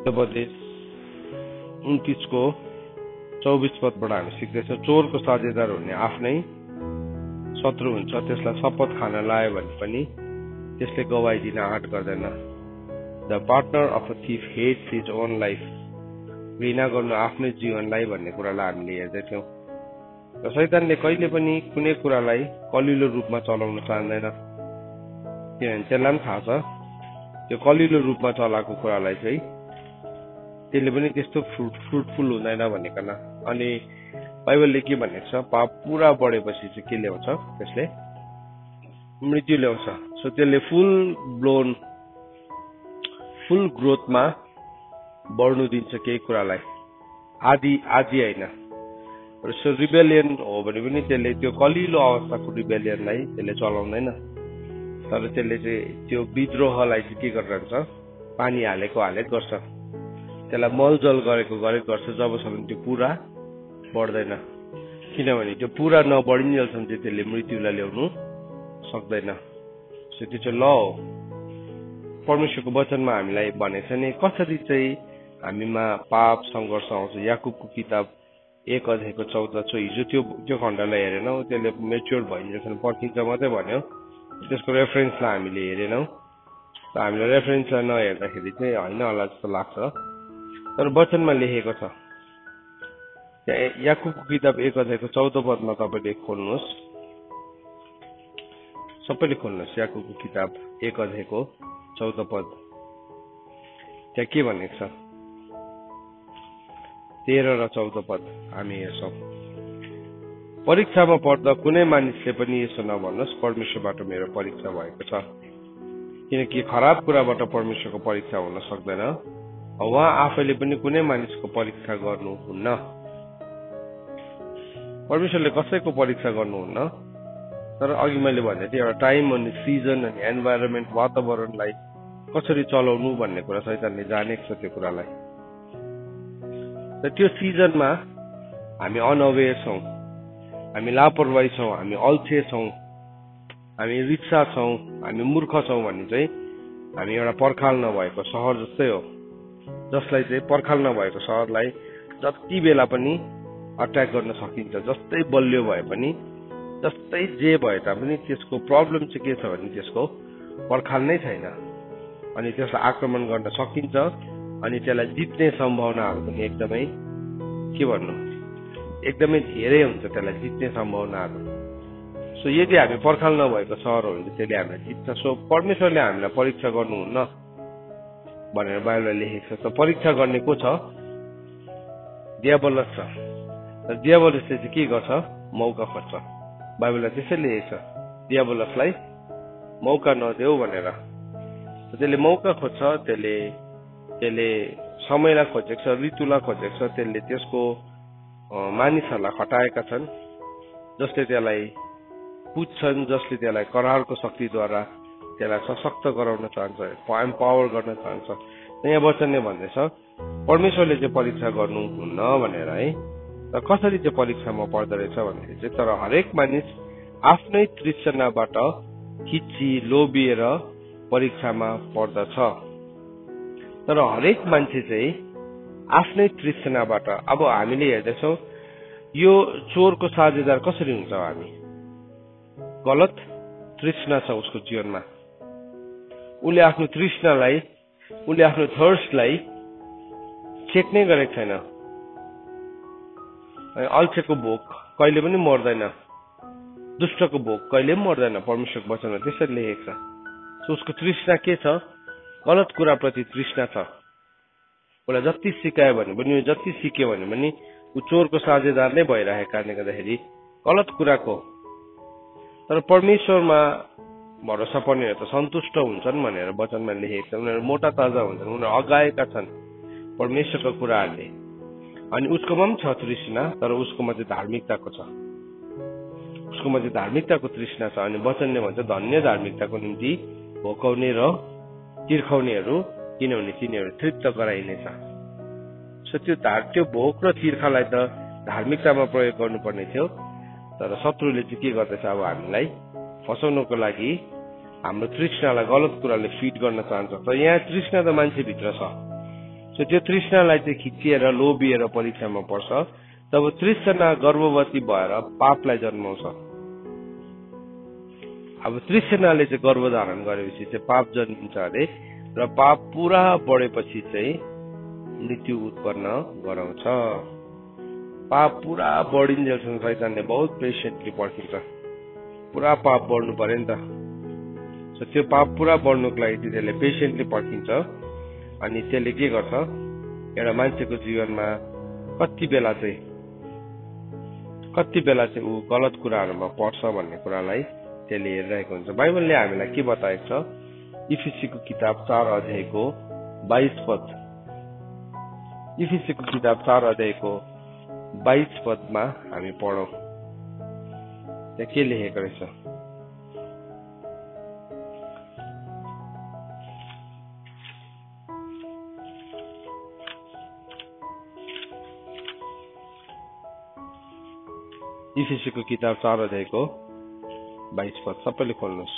उपदेश 29 को 24 पदबाट हामी सिक्दैछौँ। चोरको साझेदार हुने आफ्नै शत्रु हुन्छ, त्यसलाई शपथ खान लायो भने पनि त्यसले गवाही दिन आँट गर्दैन। The partner of a thief hates his own life. घृणा गर्नु आफ्नै जीवनलाई भन्ने कुरालाई हामीले हेर्दैथ्यौँ। र शैतानले कहिले पनि कुनै कुरालाई कलिलो रूपमा चलाउन चाहँदैन, किनभने त्यसलाई पनि थाहा छ त्यो कलिलो रूपमा चलाएको कुरालाई चाहिँ त्यसले पनि त्यस्तो फ्रुटफुल हुँदैन भनिकन। अनि बाइबलले के भनेको छ, पाप पुरा बढेपछि चाहिँ के ल्याउँछ, त्यसले मृत्यु ल्याउँछ। सो त्यसले फुल ग्रोथमा बढ्नु दिन्छ केही कुरालाई, आदि होइन। सो रिबेलियन हो भने पनि त्यसले त्यो कलिलो अवस्थाको रिबेलियनलाई त्यसले चलाउँदैन, तर त्यसले चाहिँ त्यो विद्रोहलाई चाहिँ के गरिरहन्छ, पानी हालेको गर्छ, त्यसलाई मलजल गरेको गर्छ, जबसम्म त्यो पुरा बढ्दैन। किनभने त्यो पुरा नबढिन्जेलसम्म चाहिँ त्यसले मृत्युलाई ल्याउनु सक्दैन। सो त्यो चाहिँ ल हो। परमेश्वरको वचनमा हामीलाई भनेको छ नि कसरी चाहिँ हामीमा पाप सङ्घर्ष आउँछ। याकुबको किताब 1 अध्यायको 14 हिजो त्यो खण्डलाई हेरेनौँ, त्यसले मेच्योर भइन्जेलसम्म पर्खिन्छ मात्रै भन्यो, त्यसको रेफरेन्सलाई हामीले हेरेनौँ। र हामीले रेफरेन्सलाई नहेर्दाखेरि चाहिँ होइन होला जस्तो लाग्छ, तर वचनमा लेखेको छ। याकुबको किताब 1 अध्यायको 14 पदमा तपाईँले खोल्नुहोस्, सबैले खोल्नुहोस्। याकुबको किताब 1 अध्यायको 14 पद, त्यहाँ के भनेको छ, 13 र 14 पद हामी हेर्छौँ। परीक्षामा पर्दा कुनै मानिसले पनि यसो नभन्नुहोस्, परमेश्वरबाट मेरो परीक्षा भएको छ, किनकि खराब कुराबाट परमेश्वरको परीक्षा हुन सक्दैन। उहाँ आफैले पनि कुनै मानिसको परीक्षा गर्नुहुन्न। परमेश्वरले कसैको परीक्षा गर्नुहुन्न, तर अघि मैले भने थिएँ एउटा टाइम अनि सिजन अनि एन्भाइरोमेन्ट, वातावरणलाई कसरी चलाउनु भन्ने कुरा शैतानले जानेको छ त्यो कुरालाई। र त्यो सिजनमा हामी अनअवेयर छौँ, हामी लापरवाही छौँ, हामी अल्छे छौँ, हामी रिक्सा छौँ, हामी मूर्ख छौँ भने चाहिँ हामी एउटा पर्खाल नभएको सहर जस्तै हो, जसलाई चाहिँ पर्खाल नभएको सहरलाई जति बेला पनि अट्याक गर्न सकिन्छ। जस्तै बलियो भए पनि, जस्तै जे भए तापनि त्यसको प्रब्लम चाहिँ के छ भने त्यसको पर्खाल नै छैन, अनि त्यसलाई आक्रमण गर्न सकिन्छ, अनि त्यसलाई जित्ने सम्भावनाहरू पनि एकदमै एकदमै धेरै हुन्छ, त्यसलाई जित्ने सम्भावनाहरू। सो यदि हामी पर्खाल नभएको सहर हो भने त्यसले हामीलाई जित्छ। सो परमेश्वरले हामीलाई परीक्षा गर्नुहुन्न भनेर बाइबलले लेखेको छ। परीक्षा गर्ने को छ? दियाबलस छ। र दियाबलसले चाहिँ के गर्छ? मौका खोज्छ। बाइबलले त्यसै लेखेको छ, दियाबलसलाई मौका नदेऊ भनेर। त्यसले मौका खोज्छ, त्यसले समयलाई खोजेको छ, ऋतुलाई खोजेको छ, त्यसले त्यसको मानिसहरूलाई खटाएका छन्, जसले त्यसलाई पुज्छन्, जसले त्यसलाई करारको शक्तिद्वारा त्यसलाई सशक्त गराउन चाहन्छ, एम्पावर गर्न चाहन्छ। यहाँ वचनले भन्दैछ परमेश्वरले चाहिँ परीक्षा गर्नुहुन्न भनेर है। र कसरी चाहिँ परीक्षामा पर्दो रहेछ भन्दाखेरि चाहिँ, तर हरेक मानिस आफ्नै तृष्णाबाट खिची लोभिएर परीक्षामा पर्दछ। तर हरेक मान्छे चाहिँ आफ्नै तृष्णाबाट, अब हामीले हेर्दैछौँ यो चोरको साझेदार कसरी हुन्छ, हामी गलत तृष्णा छ उसको जीवनमा, उसले आफ्नो तृष्णालाई, उसले आफ्नो थर्स्टलाई चेक नै गरेको छैन। अल्छेको भोक कहिले पनि मर्दैन, दुष्टको भोक कहिले पनि मर्दैन, परमेश्वरको वचनमा त्यसरी लेखेको छ। सो उसको तृष्णा के छ? गलत कुराप्रति तृष्णा छ। उसलाई जति सिकायो भने पनि, जति सिक्यो भने पनि ऊ चोरको साझेदार नै भइरहेको कारणले गर्दाखेरि गलत कुराको। तर परमेश्वरमा भरोसा पर्नेहरू त सन्तुष्ट हुन्छन् भनेर वचनमा लेखेको छ। उनीहरू मोटा ताजा हुन्छन्, उनीहरू अगाएका छन् परमेश्वरको कुराहरूले। अनि उसकोमा पनि छ तृष्णा, तर उसकोमा चाहिँ धार्मिकताको छ, उसकोमा चाहिँ धार्मिकताको तृष्णा छ। अनि वचनले भन्छ धन्य धार्मिकताको निम्ति भोकाउने र तिर्खाउनेहरू, किनभने तिनीहरू तृप्त गराइनेछ। सो त्यो भोक र तिर्खालाई त धार्मिकतामा प्रयोग गर्नुपर्ने थियो, तर शत्रुले चाहिँ के गर्दैछ, अब हामीलाई फसाउनको लागि हाम्रो तृष्णालाई गलत कुराले फिड गर्न चाहन्छ। तर यहाँ तृष्णा त मान्छेभित्र छ, सो त्यो तृष्णालाई चाहिँ खिचिएर लोभिएर परीक्षामा पर्छ। तब तृष्णा गर्भवती भएर पापलाई जन्माउँछ। अब तृष्णाले चाहिँ गर्भधारण गरेपछि चाहिँ पाप जन्मिन्छ अरे, र पाप पुरा बढेपछि चाहिँ मृत्यु उत्पन्न गराउँछ। पाप पुरा बढिन्जेलसम्म शैतानले बहुत पेसेन्टली पर्खिन्छ। पुरा पाप बढ्नु पर्यो नि त। सो त्यो पाप पुरा बढ्नुको लागि त्यसले पेसेन्टली पर्खिन्छ। अनि त्यसले के गर्छ, एउटा मान्छेको जीवनमा कति बेला चाहिँ ऊ गलत कुराहरूमा पर्छ भन्ने कुरालाई त्यसले हेरिरहेको हुन्छ। बाइबलले हामीलाई के बताएको छ, इफिसीको किताब 4 अध्यायको 22 पद, इफिसीको किताब 4 अध्यायको 22 पदमा हामी पढौँ। त्यहाँ के लेखेको रहेछ, इफिसीको किताब 4 अध्यायको 22 पद, सबैले खोल्नुहोस्।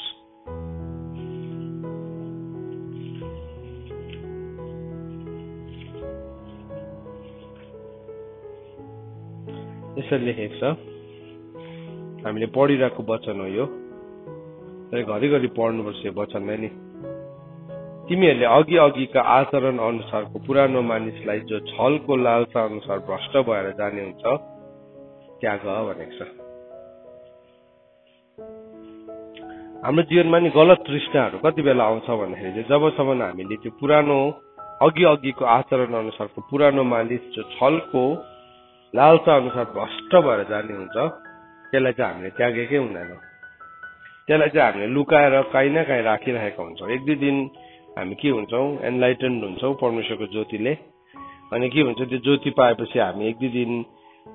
यसरी लेखेको छ, हामीले पढिरहेको वचन हो यो, तर घरिघरि पढ्नुपर्छ यो वचनलाई नि। तिमीहरूले अघि अघिका आचरण अनुसारको पुरानो मानिसलाई जो छलको लालसा अनुसार भ्रष्ट भएर जाने हुन्छ त्याग भनेको छ। हाम्रो जीवनमा नि गलत तृष्णाहरू कति बेला आउँछ भन्दाखेरि चाहिँ जबसम्म हामीले त्यो पुरानो अघि अघिको आचरण अनुसारको पुरानो मानिस जो छलको लालसा अनुसार भ्रष्ट भएर जाने हुन्छ त्यसलाई चाहिँ हामीले त्यागेकै हुँदैन। त्यसलाई चाहिँ हामीले लुकाएर काहीँ न काहीँ राखिरहेका हुन्छौँ। एक दुई दिन हामी के हुन्छौँ, एनलाइटन्ड हुन्छौँ परमेश्वरको ज्योतिले। अनि के हुन्छ, त्यो ज्योति पाएपछि हामी एक दुई दिन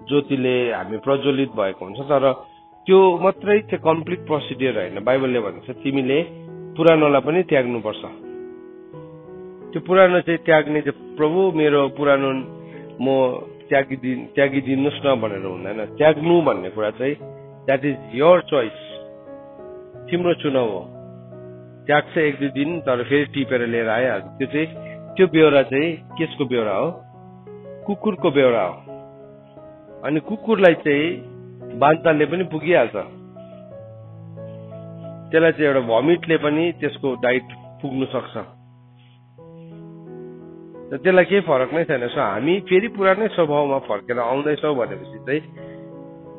ज्योतिले हामी प्रज्वलित भएको हुन्छ, तर त्यो मात्रै चाहिँ कम्प्लिट प्रोसिडियर होइन। बाइबलले भन्छ तिमीले पुरानोलाई पनि त्याग्नुपर्छ। त्यो पुरानो चाहिँ त्याग्ने चाहिँ प्रभु मेरो पुरानो म त्यागिदिनुहोस् न भनेर हुँदैन। त्याग्नु भन्ने कुरा चाहिँ द्याट इज योर चोइस, तिम्रो चुनाव हो। त्याग्छ एक दुई दिन, तर फेरि टिपेर लिएर आइहाल्छ। त्यो चाहिँ त्यो बेहोरा चाहिँ केसको बेहोरा हो, कुकुरको बेहोरा हो। अनि कुकुरलाई चाहिँ बान्ताले पनि पुगिहाल्छ, त्यसलाई चाहिँ एउटा भमिटले पनि त्यसको डाइट पुग्नु सक्छ, त्यसलाई केही फरक नै छैन। सो हामी फेरि पुरानै स्वभावमा फर्केर आउँदैछौँ भनेपछि चाहिँ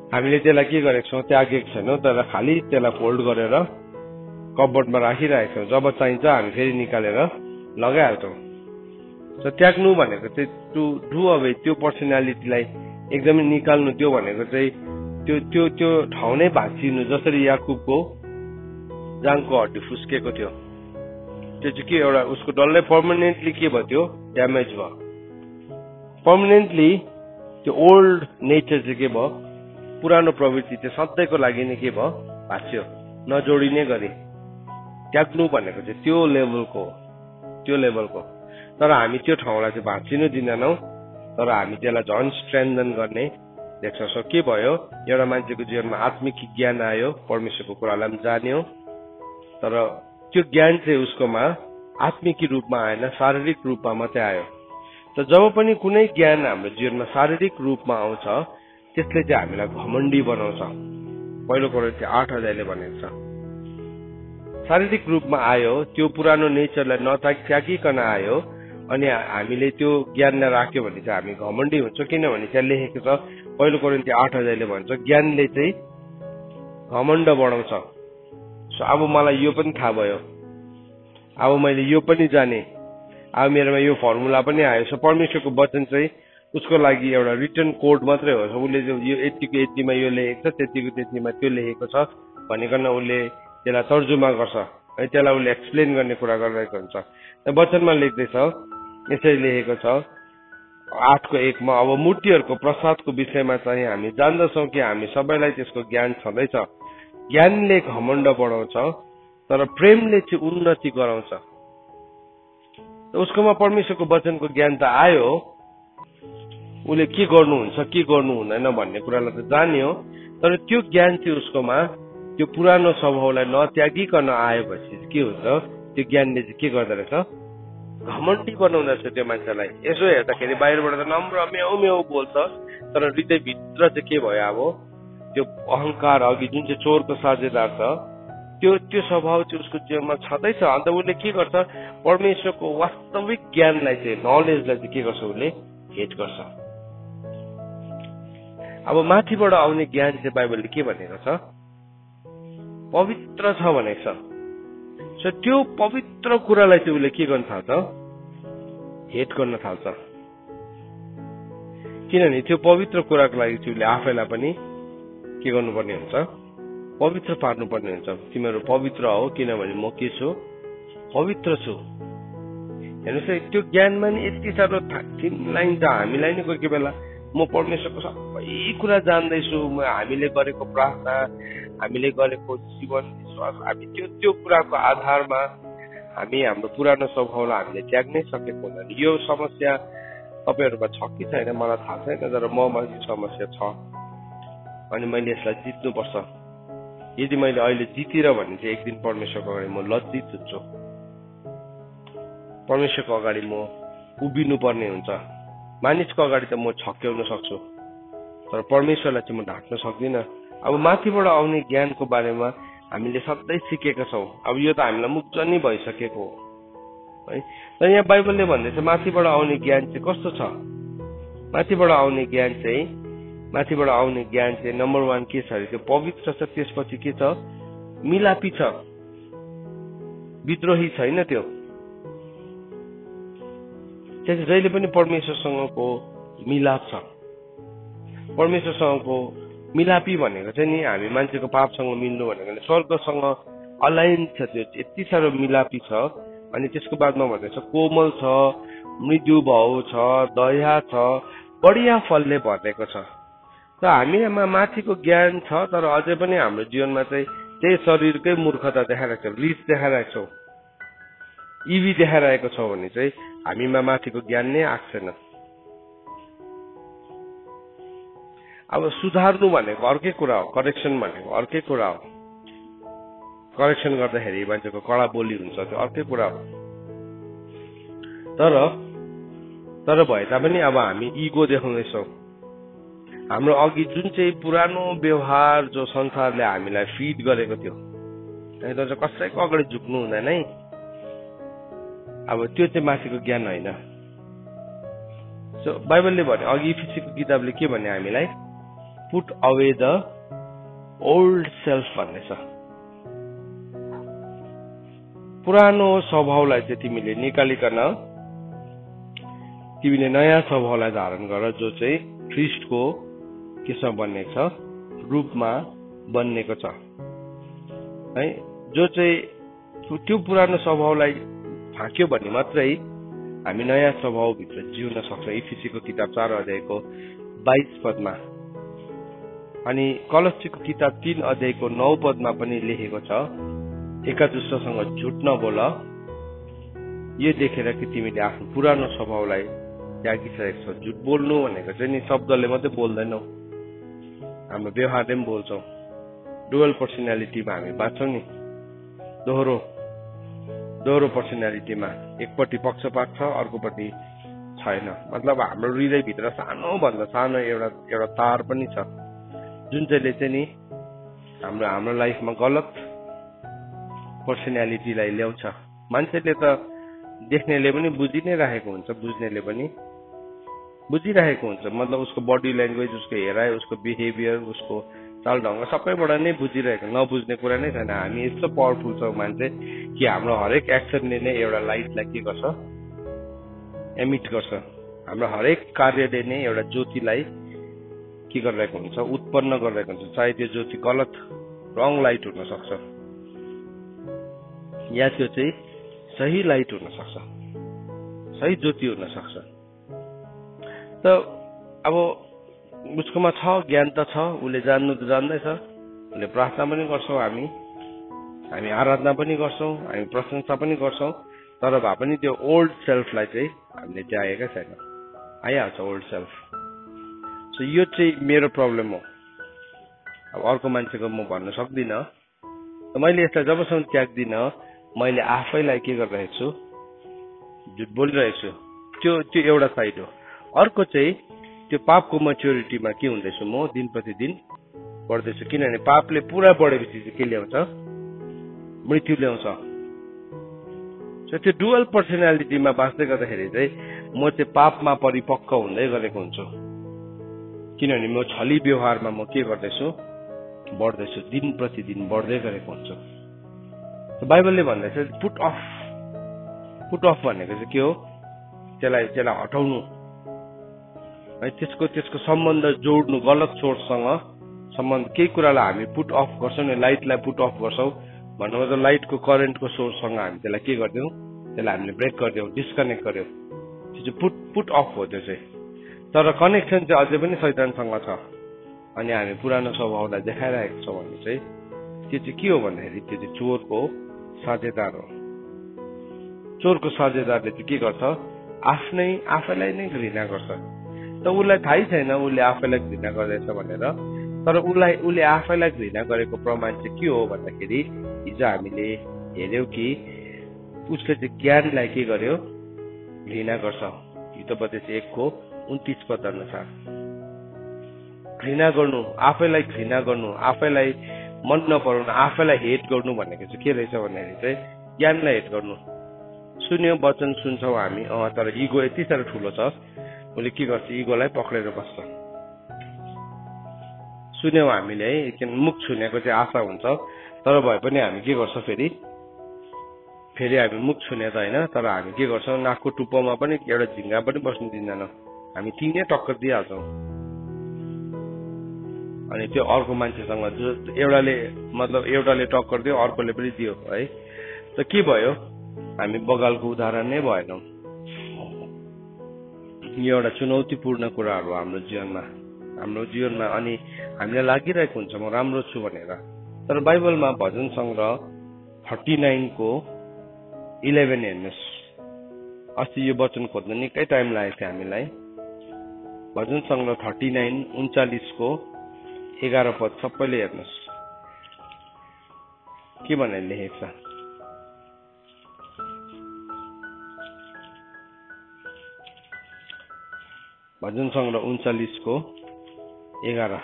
हामीले त्यसलाई के गरेको छौँ, त्यागेको छैनौँ, तर खालि त्यसलाई फोल्ड गरेर कपबोर्डमा राखिरहेको छौँ। जब चाहिन्छ हामी फेरि निकालेर लगाइहाल्छौँ। सो त्याग्नु भनेको चाहिँ टु डु अवे, त्यो पर्सनालिटीलाई एकदमै निकाल्नु, त्यो भनेको चाहिँ त्यो त्यो त्यो ठाउँ नै भाँचिनु। जसरी याकुबको जाङको हड्डी फुस्केको थियो, त्यो चाहिँ के एउटा उसको डल्लै पर्मानेन्टली के भयो, त्यो ड्यामेज भयो पर्मानेन्टली। त्यो ओल्ड नेचर चाहिँ के भयो, पुरानो प्रवृत्ति चाहिँ सधैँको लागि नै के भयो, भाँच्यो, नजोडिने गरी। त्याग्नु भनेको चाहिँ त्यो लेभलको। तर हामी त्यो ठाउँलाई चाहिँ भाँचिनु दिँदैनौँ, तर हामी त्यसलाई झन् स्ट्रेन्थन गर्ने देख्छौँ। सो के भयो, एउटा मान्छेको जीवनमा आत्मिक ज्ञान आयो, परमेश्वरको कुरालाई पनि जान्यो, तर त्यो ज्ञान चाहिँ उसकोमा आत्मिक रूपमा आएन, शारीरिक रूपमा मात्रै आयो। त जब पनि कुनै ज्ञान हाम्रो जीवनमा शारीरिक रूपमा आउँछ त्यसले चाहिँ हामीलाई घमण्डी बनाउँछ। पहिलो कोरिन्थी 8 अध्यायले भनेको छ, शारीरिक रूपमा आयो, त्यो पुरानो नेचरलाई नत्यागिकन आयो, अनि हामीले त्यो ज्ञानलाई राख्यो भने चाहिँ हामी घमण्डी हुन्छौँ। किनभने त्यहाँ लेखेको छ, पहिलो कोरिन्थी 8 अध्यायले भन्छ ज्ञानले चाहिँ घमण्ड बढाउँछ। सो अब मलाई यो पनि थाहा भयो, अब मैले यो पनि जाने, अब मेरोमा यो फर्मुला पनि आयो। सो परमेश्वरको वचन चाहिँ उसको लागि एउटा रिटर्न कोड मात्रै हो। उसले यो यतिको यतिमा यो लेखेको छ, त्यतिको त्यतिमा त्यो लेखेको छ भनिकन उसले त्यसलाई तर्जुमा गर्छ है, त्यसलाई उसले एक्सप्लेन गर्ने कुरा गरिरहेको हुन्छ। वचनमा लेख्दैछ, यसरी लेखेको छ 8को 1 मा, अब मूर्तिहरूको प्रसादको विषयमा चाहिँ हामी जान्दछौँ कि हामी सबैलाई त्यसको ज्ञान छँदैछ। ज्ञानले घमण्ड बढाउँछ, तर प्रेमले चाहिँ उन्नति गराउँछ। उसकोमा परमेश्वरको वचनको ज्ञान त आयो, उसले के गर्नुहुन्छ के गर्नु हुँदैन भन्ने कुरालाई त जान्यो, तर त्यो ज्ञान चाहिँ उसकोमा त्यो पुरानो स्वभावलाई नत्यागिकन आएपछि के हुन्छ, त्यो ज्ञानले चाहिँ के गर्दो रहेछ, घमण्डी बनाउँदछ त्यो मान्छेलाई। यसो हेर्दाखेरि बाहिरबाट त नम्र म्याउ म्याउ बोल्छ, तर हृदयभित्र चाहिँ के भयो अब त्यो अहंकार, अघि जुन चाहिँ चोरको साझेदार छ त्यो स्वभाव चाहिँ उसको जीवनमा छँदैछ। अन्त उसले के गर्छ, परमेश्वरको वास्तविक ज्ञानलाई चाहिँ, नलेजलाई चाहिँ के गर्छ, उसले हेट गर्छ। अब माथिबाट आउने ज्ञान चाहिँ बाइबलले के भनेको छ, पवित्र छ भनेको छ। सो त्यो पवित्र कुरालाई चाहिँ उसले के गर्न थाल्छ, हेट गर्न थाल्छ। किनभने त्यो पवित्र कुराको लागि चाहिँ उसले आफैलाई पनि के गर्नुपर्ने हुन्छ, पवित्र पार्नुपर्ने हुन्छ। तिमीहरू पवित्र हो किनभने म के छु, पवित्र छु। हेर्नुहोस् त्यो ज्ञानमा नि यति साह्रो लाइन त हामीलाई नि कोही बेला म परमेश्वरको सबै कुरा जान्दैछु, हामीले गरेको प्रार्थना, हामीले गरेको जीवन विश्वास, हामी त्यो कुराको आधारमा हामी हाम्रो पुरानो स्वभावलाई हामीले त्याग्नै सकेको हुँदैन। यो समस्या तपाईँहरूमा छ कि छैन मलाई थाहा छैन, तर ममा यो समस्या छ अनि मैले यसलाई जित्नुपर्छ। यदि मैले अहिले जितिर भने चाहिँ एक दिन परमेश्वरको अगाडि म लज्जित हुन्छु, परमेश्वरको अगाडि म उभिनु पर्ने हुन्छ। मानिसको अगाडि त म छक्याउन सक्छु, तर परमेश्वरलाई चाहिँ म ढाक्न सक्दिनँ। अब माथिबाट आउने ज्ञानको बारेमा हामीले सधैँ सिकेका छौँ। अब यो त हामीलाई मुक्जनी भइसकेको हो है। तर यहाँ बाइबलले भन्दैछ माथिबाट आउने ज्ञान चाहिँ कस्तो छ। माथिबाट आउने ज्ञान चाहिँ नम्बर 1 के छ अरे, त्यो पवित्र छ। त्यसपछि के छ, मिलापी छ, विद्रोही छैन। त्यो जहिले पनि परमेश्वरसँगको मिलाप छ। परमेश्वरसँगको मिलापी भनेको चाहिँ नि हामी मान्छेको पापसँग मिल्नु भनेको स्वर्गसँग अलाइन छ। त्यो यति साह्रो मिलापी छ। अनि त्यसको बादमा भन्दैछ कोमल छ, मृदु भाव छ, दया छ, बढिया फलले भरेको छ। त हामीमा माथिको ज्ञान छ, तर अझै पनि हाम्रो जीवनमा चाहिँ त्यही शरीरकै मूर्खता देखाइरहेको छ, रिस देखाइरहेको छौँ, इवी देखाइरहेको छौँ भने चाहिँ हामीमा माथिको ज्ञान नै आएको छैन। अब सुधार्नु भनेको अर्कै कुरा हो, करेक्सन भनेको अर्कै कुरा हो। करेक्सन गर्दाखेरि मान्छेको कडा बोली हुन्छ, त्यो अर्कै कुरा हो। तर भए तापनि अब हामी इगो देखाउँदैछौँ। हाम्रो अघि जुन चाहिँ पुरानो व्यवहार जो संसारले हामीलाई फिड गरेको थियो, तर कसैको अगाडि झुक्नु हुँदैन है। अब त्यो चाहिँ माथिको ज्ञान होइन। सो बाइबलले भने अघि इफिसीको किताबले के भने हामीलाई, put away the old self भन्नेछ। पुरानो स्वभावलाई चाहिँ तिमीले निकालिकन तिमीले नयाँ स्वभावलाई धारण गर, जो चाहिँ ख्रिस्टको केसमा बन्नेको छ, रूपमा बन्नेको छ है। जो चाहिँ त्यो पुरानो स्वभावलाई फाँक्यो भने मात्रै हामी नयाँ स्वभावभित्र जिउन सक्छौँ। इफिसीको किताब 4 अध्यायको 22 पदमा अनि कलस्सीको किताब 3 अध्यायको 9 पदमा पनि लेखेको छ, एकादुस्रासँग झुट नबोल, यो देखेर कि तिमीले आफ्नो पुरानो स्वभावलाई त्यागिसकेको छौ। झुट बोल्नु भनेको चाहिँ नि शब्दले मात्रै बोल्दैनौ, हाम्रो व्यवहारले पनि बोल्छौँ। डुअल पर्सनालिटीमा हामी बाँच्छौँ नि, दोहोरो पर्सनालिटीमा एकपट्टि पक्षपात छ, अर्कोपट्टि छैन। मतलब हाम्रो हृदयभित्र सानो भन्दा सानो एउटा तार पनि छ, जुन चाहिँले चाहिँ नि हाम्रो लाइफमा गलत पर्सनालिटीलाई ल्याउँछ। मान्छेले त देख्नेले पनि बुझि नै राखेको हुन्छ, बुझ्नेले पनि बुझिरहेको हुन्छ। मतलब उसको बडी ल्याङ्ग्वेज, उसको हेराइ, उसको बिहेभियर, उसको चालढङ्ग सबैबाट नै बुझिरहेको, नबुझ्ने कुरा नै छैन। हामी यस्तो पावरफुल छौँ मान्छे कि हाम्रो हरेक एक्सनले नै एउटा लाइटलाई के गर्छ, एमिट गर्छ। हाम्रो हरेक कार्यले नै एउटा ज्योतिलाई के गरिरहेको हुन्छ, उत्पन्न गरिरहेको हुन्छ। चाहे त्यो ज्योति गलत रङ लाइट हुन सक्छ या त्यो चाहिँ सही लाइट हुन सक्छ, सही ज्योति हुन सक्छ। त अब उसकोमा छ, ज्ञान त छ, उसले जान्नु त जान्दैछ, उसले प्रार्थना पनि गर्छौँ, हामी आराधना पनि गर्छौँ, हामी प्रशंसा पनि गर्छौँ। तर भए पनि त्यो ओल्ड सेल्फलाई चाहिँ हामीले त्यागेका छैन। आइहाल्छ ओल्ड सेल्फ। सो यो चाहिँ मेरो प्रब्लम हो। अब अर्को मान्छेको म भन्न सक्दिनँ। मैले यसलाई जबसम्म त्याग्दिनँ, मैले आफैलाई के गरिरहेको छु, झुट बोलिरहेको छु, त्यो एउटा साइड हो। अर्को चाहिँ त्यो पापको मेच्योरिटीमा के हुँदैछु म दिन प्रतिदिन बढ्दैछु, किनभने पापले पुरा बढेपछि चाहिँ के ल्याउँछ, मृत्यु ल्याउँछ। त्यो डुअल पर्सनालिटीमा बाँच्दै गर्दाखेरि चाहिँ म चाहिँ पापमा परिपक्व हुँदै गरेको हुन्छु, किनभने म छली व्यवहारमा म के गर्दैछु, बढ्दैछु, दिन प्रतिदिन बढ्दै गरेको हुन्छु। बाइबलले भन्दैछ पुट अफ भनेको चाहिँ के हो, त्यसलाई हटाउनु है, त्यसको सम्बन्ध जोड्नु, गलत सोर्ससँग सम्बन्ध, केही कुरालाई हामी पुट अफ गर्छौँ नि, लाइटलाई पुट अफ गर्छौँ भन्नु मतलब लाइटको करेन्टको सोर्ससँग हामी त्यसलाई के गरिदिउँ, त्यसलाई हामीले ब्रेक गरिदिउँ, डिस्कनेक्ट गर्यौँ, त्यो चाहिँ पुट अफ हो त्यो चाहिँ। तर कनेक्सन चाहिँ अझै पनि शैतानसँग छ अनि हामी पुरानो स्वभावलाई देखाइरहेको छौँ भने चाहिँ त्यो चाहिँ के हो भन्दाखेरि त्यो चाहिँ चोरको साझेदार हो। चोरको साझेदारले चाहिँ के गर्छ, आफैलाई नै घृणा गर्छ। त उसलाई थाहै छैन उसले आफैलाई घृणा गर्दैछ भनेर, तर उसले आफैलाई घृणा गरेको प्रमाण चाहिँ के हो भन्दाखेरि हिजो हामीले हेर्यौँ कि उसले चाहिँ ज्ञानलाई के गर्यो, घृणा गर्छ। हितोपदेश 1:29 अनुसार घृणा गर्नु, आफैलाई घृणा गर्नु, आफैलाई मन नपराउनु, आफैलाई हेट गर्नु भनेको चाहिँ के रहेछ भन्दाखेरि चाहिँ ज्ञानलाई हेट गर्नु। सुन्यो वचन सुन्छौँ हामी, तर इगो यति साह्रो ठुलो छ, उसले के गर्छ, इगोलाई पक्रेर बस्छ। सुन्यौँ हामीले है, एकछिन मुख छुनेको चाहिँ आशा हुन्छ, तर भए पनि हामी के गर्छौँ, फेरि हामी मुख छुने त होइन, तर हामी के गर्छौँ, नाकको टुप्पोमा पनि एउटा झिङ्गा पनि बस्नु दिँदैनौँ, हामी तिनै टक्कर दिइहाल्छौँ। अनि त्यो अर्को मान्छेसँग एउटाले टक्कर दियो, अर्कोले पनि दियो है, त के भयो, हामी बगालको उदाहरण नै भएनौँ। यो एउटा चुनौतीपूर्ण कुराहरू हाम्रो जीवनमा अनि हामीलाई लागिरहेको हुन्छ म राम्रो छु भनेर। तर बाइबलमा भजन सङ्ग्रह 39:11 हेर्नुहोस्। अस्ति यो वचन खोज्न निकै टाइम लागेको थियो हामीलाई। भजन सङ्ग्रह 39:39 सबैले हेर्नुहोस् के भनेर लेखेको छ। भजन सङ्ग्रह 39:11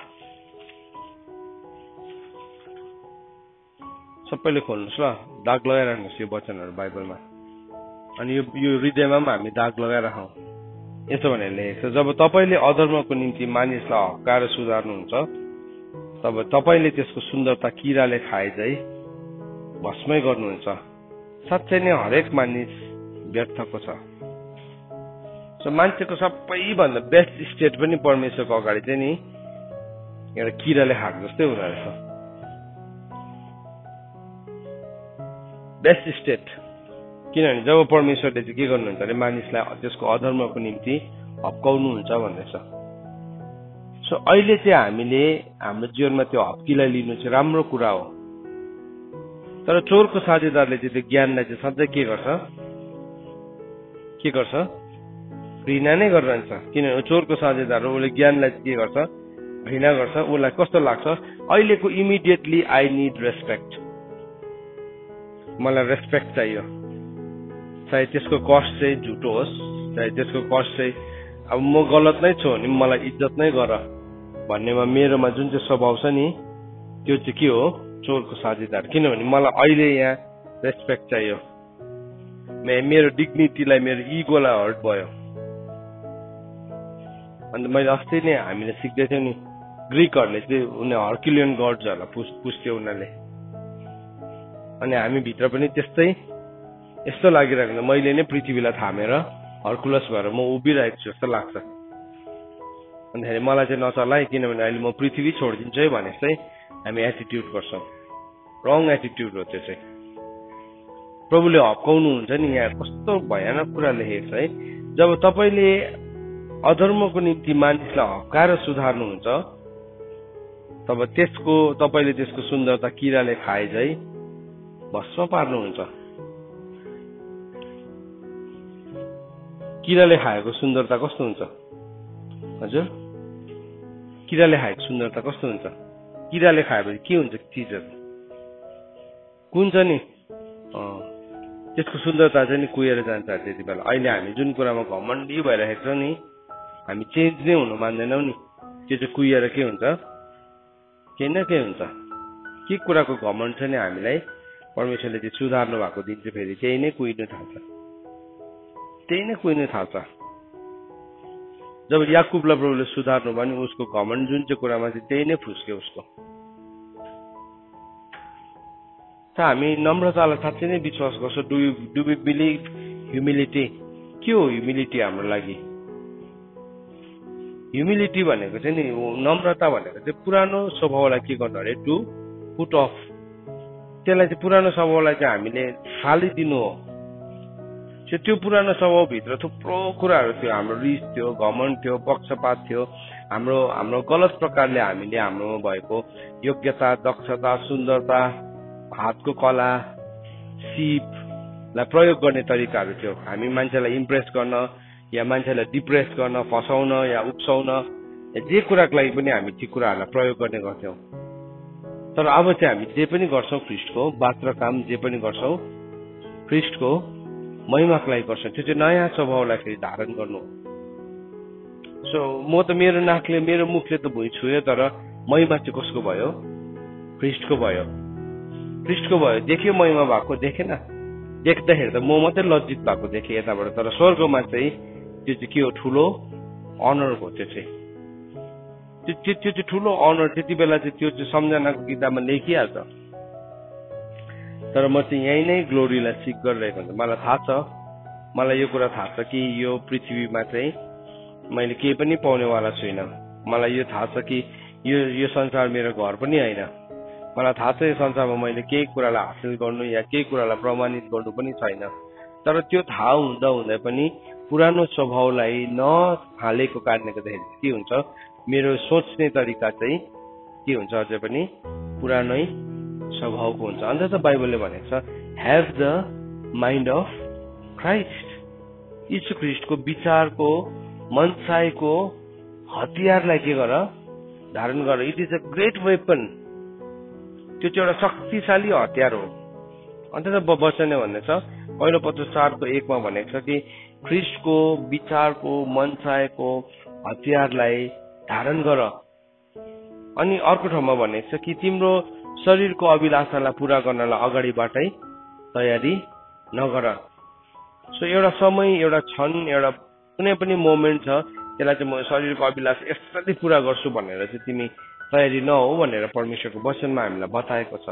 सबैले खोल्नुहोस् ल, दाग लगाइराख्नुहोस् यो वचनहरू बाइबलमा, अनि यो हृदयमा पनि हामी दाग लगाइराखौँ। यसो भनेर लेखेको छ, जब तपाईँले अधर्मको निम्ति मानिसलाई हप्काएर सुधार्नुहुन्छ तब तपाईँले त्यसको सुन्दरता किराले खाए चाहिँ भस्मै गर्नुहुन्छ। साँच्चै नै हरेक मानिस व्यर्थको छ। मान्छेको सबैभन्दा बेस्ट स्टेट पनि परमेश्वरको अगाडि चाहिँ नि एउटा किराले खाएको जस्तै हुँदो रहेछ। बेस्ट स्टेट, किनभने जब परमेश्वरले चाहिँ के गर्नुहुन्छ भने मानिसलाई त्यसको अधर्मको निम्ति हप्काउनुहुन्छ भन्दैछ। सो अहिले चाहिँ हामीले हाम्रो जीवनमा त्यो हप्कीलाई लिनु चाहिँ राम्रो कुरा हो, तर चोरको साझेदारले चाहिँ त्यो ज्ञानलाई चाहिँ सधैँ के गर्छ, घृणा नै गरिरहन्छ। किनभने चोरको साझेदार हो, उसले ज्ञानलाई के गर्छ, घृणा गर्छ। उसलाई कस्तो लाग्छ, अहिलेको इमिडिएटली आई निड रेस्पेक्ट, मलाई रेस्पेक्ट चाहियो, चाहे त्यसको कस्ट चाहिँ झुटो होस्, चाहे त्यसको कस्ट चाहिँ अब म गलत नै छु भने मलाई इज्जत नै गर भन्नेमा मेरोमा जुन चाहिँ स्वभाव छ नि त्यो चाहिँ के हो, चोरको साझेदार। किनभने मलाई अहिले यहाँ रेस्पेक्ट चाहियो, मेरो डिग्निटीलाई, मेरो इगोलाई हर्ट भयो। अन्त मैले अस्ति नै हामीले सिक्दै थियौँ नि, ग्रिकहरूले चाहिँ उनीहरू हर्क्युलियन गड्सहरूलाई पुज्थ्यो उनीहरूले, अनि हामी भित्र पनि त्यस्तै यस्तो लागिरहेको मैले नै पृथ्वीलाई थामेर हर्कुलस भएर म उभिरहेको छु जस्तो लाग्छ। अन्तखेरि मलाई चाहिँ नचलाए, किनभने अहिले म पृथ्वी छोडिदिन्छु है भने चाहिँ हामी एटिट्युड गर्छौँ। रङ एटिट्युड हो त्यो चाहिँ। प्रभुले हप्काउनुहुन्छ नि, यहाँ कस्तो भयानक कुरा लेखेको छ है। जब तपाईँले अधर्मको निम्ति मानिसलाई हप्काएर सुधार्नुहुन्छ तब तपाईँले त्यसको सुन्दरता किराले खाए झै भस्म पार्नुहुन्छ। किराले खाएको सुन्दरता कस्तो हुन्छ हजुर? किराले खाएको सुन्दरता कस्तो हुन्छ? किराले खाएपछि के हुन्छ चिजहरू? कुन्छ नि त्यसको सुन्दरता चाहिँ नि कुहिएर जान्छ त्यति बेला। अहिले हामी जुन कुरामा घमण्डी भइरहेको छौँ नि, हामी चेन्ज नै हुनु मान्दैनौँ नि, त्यो चाहिँ कुहिएर के हुन्छ, केही न केही हुन्छ। के कुराको घमण्ड छ नि हामीलाई परमेश्वरले चाहिँ सुधार्नु भएको दिन चाहिँ फेरि त्यही नै कुहिनु थाल्छ, त्यही नै कुहिनु थाल्छ। जब याकुबलाई प्रभुले सुधार्नु भयो नि उसको घमण्ड जुन चाहिँ कुरामा चाहिँ त्यही नै फुस्क्यो उसको। त हामी नम्रतालाई साँच्चै नै विश्वास गर्छौँ। Do we believe humility? के हो ह्युमिलिटी हाम्रो लागि? ह्युमिलिटी भनेको चाहिँ नि, नम्रता भनेको चाहिँ पुरानो स्वभावलाई के गर्नु अरे, टु पुट अफ। त्यसलाई चाहिँ पुरानो स्वभावलाई चाहिँ हामीले फालिदिनु हो। त्यो पुरानो स्वभावभित्र थुप्रो कुराहरू थियो। हाम्रो रिस थियो, घमण्ड थियो, पक्षपात थियो, हाम्रो गलत प्रकारले हामीले हाम्रोमा भएको योग्यता, दक्षता, सुन्दरता, हातको कला, सिपलाई प्रयोग गर्ने तरिकाहरू थियो। हामी मान्छेलाई इम्प्रेस गर्न या मान्छेलाई डिप्रेस गर्न, फसाउन या उक्साउन, जे कुराको लागि पनि हामी ती कुराहरूलाई प्रयोग गर्ने गर्थ्यौँ। तर अब चाहिँ हामी जे पनि गर्छौँ ख्रिस्टको बात र काम जे पनि गर्छौँ ख्रिस्टको महिमाको लागि गर्छौँ। त्यो चाहिँ नयाँ स्वभावलाई फेरि धारण गर्नु हो। सो म त मेरो नाकले, मेरो मुखले त भुइँ छुएँ, तर महिमा चाहिँ कसको भयो? ख्रिस्टको भयो। ख्रिस्टको भयो। देख्यो महिमा भएको? देखेन। देख्दाखेरि त म मात्रै लज्जित भएको देखेँ यताबाट, तर स्वर्गमा चाहिँ त्यो चाहिँ के हो? ठुलो अनर हो। त्यो चाहिँ ठुलो अनर। त्यति बेला चाहिँ त्यो चाहिँ सम्झनाको किताबमा लेखिहाल्छ। तर म चाहिँ यही नै ग्लोरीलाई सिक गरिरहेको हुन्छ। मलाई थाहा छ, मलाई यो कुरा थाहा छ कि यो पृथ्वीमा चाहिँ मैले केही पनि पाउनेवाला छुइनँ। मलाई यो थाहा छ कि यो संसार मेरो घर पनि होइन। मलाई थाहा छ यो संसारमा मैले केही कुरालाई हासिल गर्नु या केही कुरालाई प्रमाणित गर्नु पनि छैन। तर त्यो थाहा हुँदा हुँदै पनि पुरानो स्वभावलाई नहालेको कारणले गर्दाखेरि के हुन्छ, मेरो सोच्ने तरिका चाहिँ के हुन्छ, अझै पनि पुरानै स्वभावको हुन्छ। अन्त त बाइबलले भनेको छ, have the mind of Christ. यीशु ख्रिस्टको विचारको, मनसायको हतियारलाई के गर? धारण गर। It is a great weapon. त्यो चाहिँ एउटा शक्तिशाली हतियार हो। अन्त त वचनले भन्नेछ, पहिलो पत्रुस 4:1 भनेको छ कि ख्रिस्टको विचारको, मनसायको हतियारलाई धारण गर। अनि अर्को ठाउँमा भनेको छ कि तिम्रो शरीरको अभिलाषालाई पूरा गर्नलाई अगाडिबाटै तयारी नगर। सो एउटा समय, एउटा क्षण, एउटा कुनै पनि मोमेन्ट छ, त्यसलाई चाहिँ म शरीरको अभिलाषा यसरी पूरा गर्छु भनेर चाहिँ तिमी तयारी नहो भनेर परमेश्वरको वचनमा हामीलाई बताएको छ।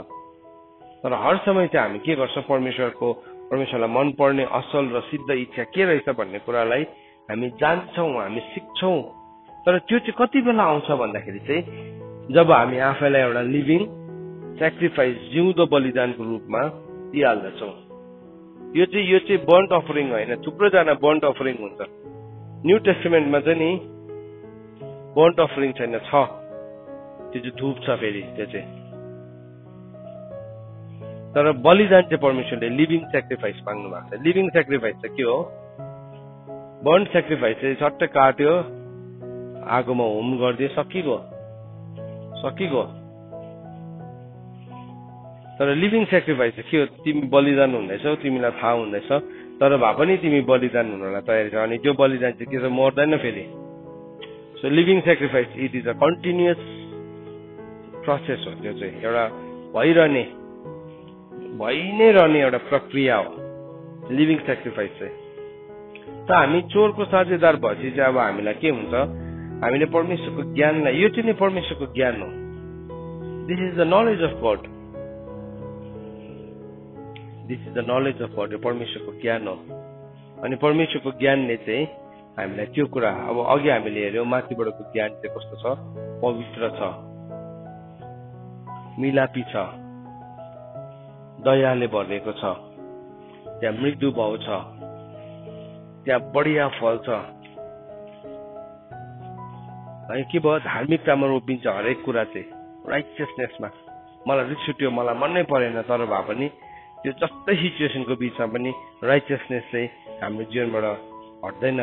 तर हर समय चाहिँ हामी के गर्छौँ, परमेश्वरलाई मनपर्ने असल र सिद्ध इच्छा के रहेछ भन्ने कुरालाई हामी जान्छौँ, हामी सिक्छौँ। तर त्यो चाहिँ कति बेला आउँछ भन्दाखेरि चाहिँ जब हामी आफैलाई एउटा लिभिङ सेक्रिफाइस, जिउँदो बलिदानको रूपमा दिइहाल्दछौँ। यो चाहिँ बर्न्ट अफरिङ होइन। थुप्रोजना बर्न्ट अफरिङ हुन्छ। न्यू टेस्टामेन्टमा चाहिँ नि बर्न्ट अफरिङ छैन, छ। त्यो चाहिँ धूप छ फेरि त्यो चाहिँ। तर बलिदान चाहिँ परमेश्वरले लिभिङ सेक्रिफाइस माग्नु भएको छ। लिभिङ सेक्रिफाइस चाहिँ के हो? बर्न्ट सेक्रिफाइस चाहिँ सट्टै काट्यो, आगोमा होम गरिदियो, सकिगयो। तर लिभिङ सेक्रिफाइस चाहिँ के हो? तिमी बलिदान हुँदैछौ, तिमीलाई थाहा हुँदैछ, तर भए पनि तिमी बलिदान हुनलाई तयारी छ। अनि त्यो बलिदान चाहिँ के छ? मर्दैन फेरि। So living sacrifice it is a continuous process हो। त्यो चाहिँ एउटा भइ नै रहने एउटा प्रक्रिया हो लिभिङ सेक्रिफाइस चाहिँ। त हामी चोरको साझेदार भएपछि चाहिँ अब हामीलाई के हुन्छ? हामीले परमेश्वरको ज्ञानलाई, यो चाहिँ नै परमेश्वरको ज्ञान हो। This is the knowledge of God. This is the knowledge of God. यो परमेश्वरको ज्ञान हो। अनि परमेश्वरको ज्ञानले चाहिँ हामीलाई त्यो कुरा, अब अघि हामीले हेऱ्यौँ माथिबाटको ज्ञान चाहिँ कस्तो छ? पवित्र छ, मिलापी छ, दयाले भरिएको छ, त्यहाँ मृत्यु भाव छ, त्यहाँ बढिया फल छ। अनि के भयो? धार्मिकतामा रोपिन्छ हरेक कुरा चाहिँ, राइचियसनेसमा। मलाई रिस उठ्यो, मलाई मन नै परेन, तर भए पनि त्यो जस्तै सिचुएसनको बिचमा पनि राइचियसनेस चाहिँ हाम्रो जीवनबाट हट्दैन।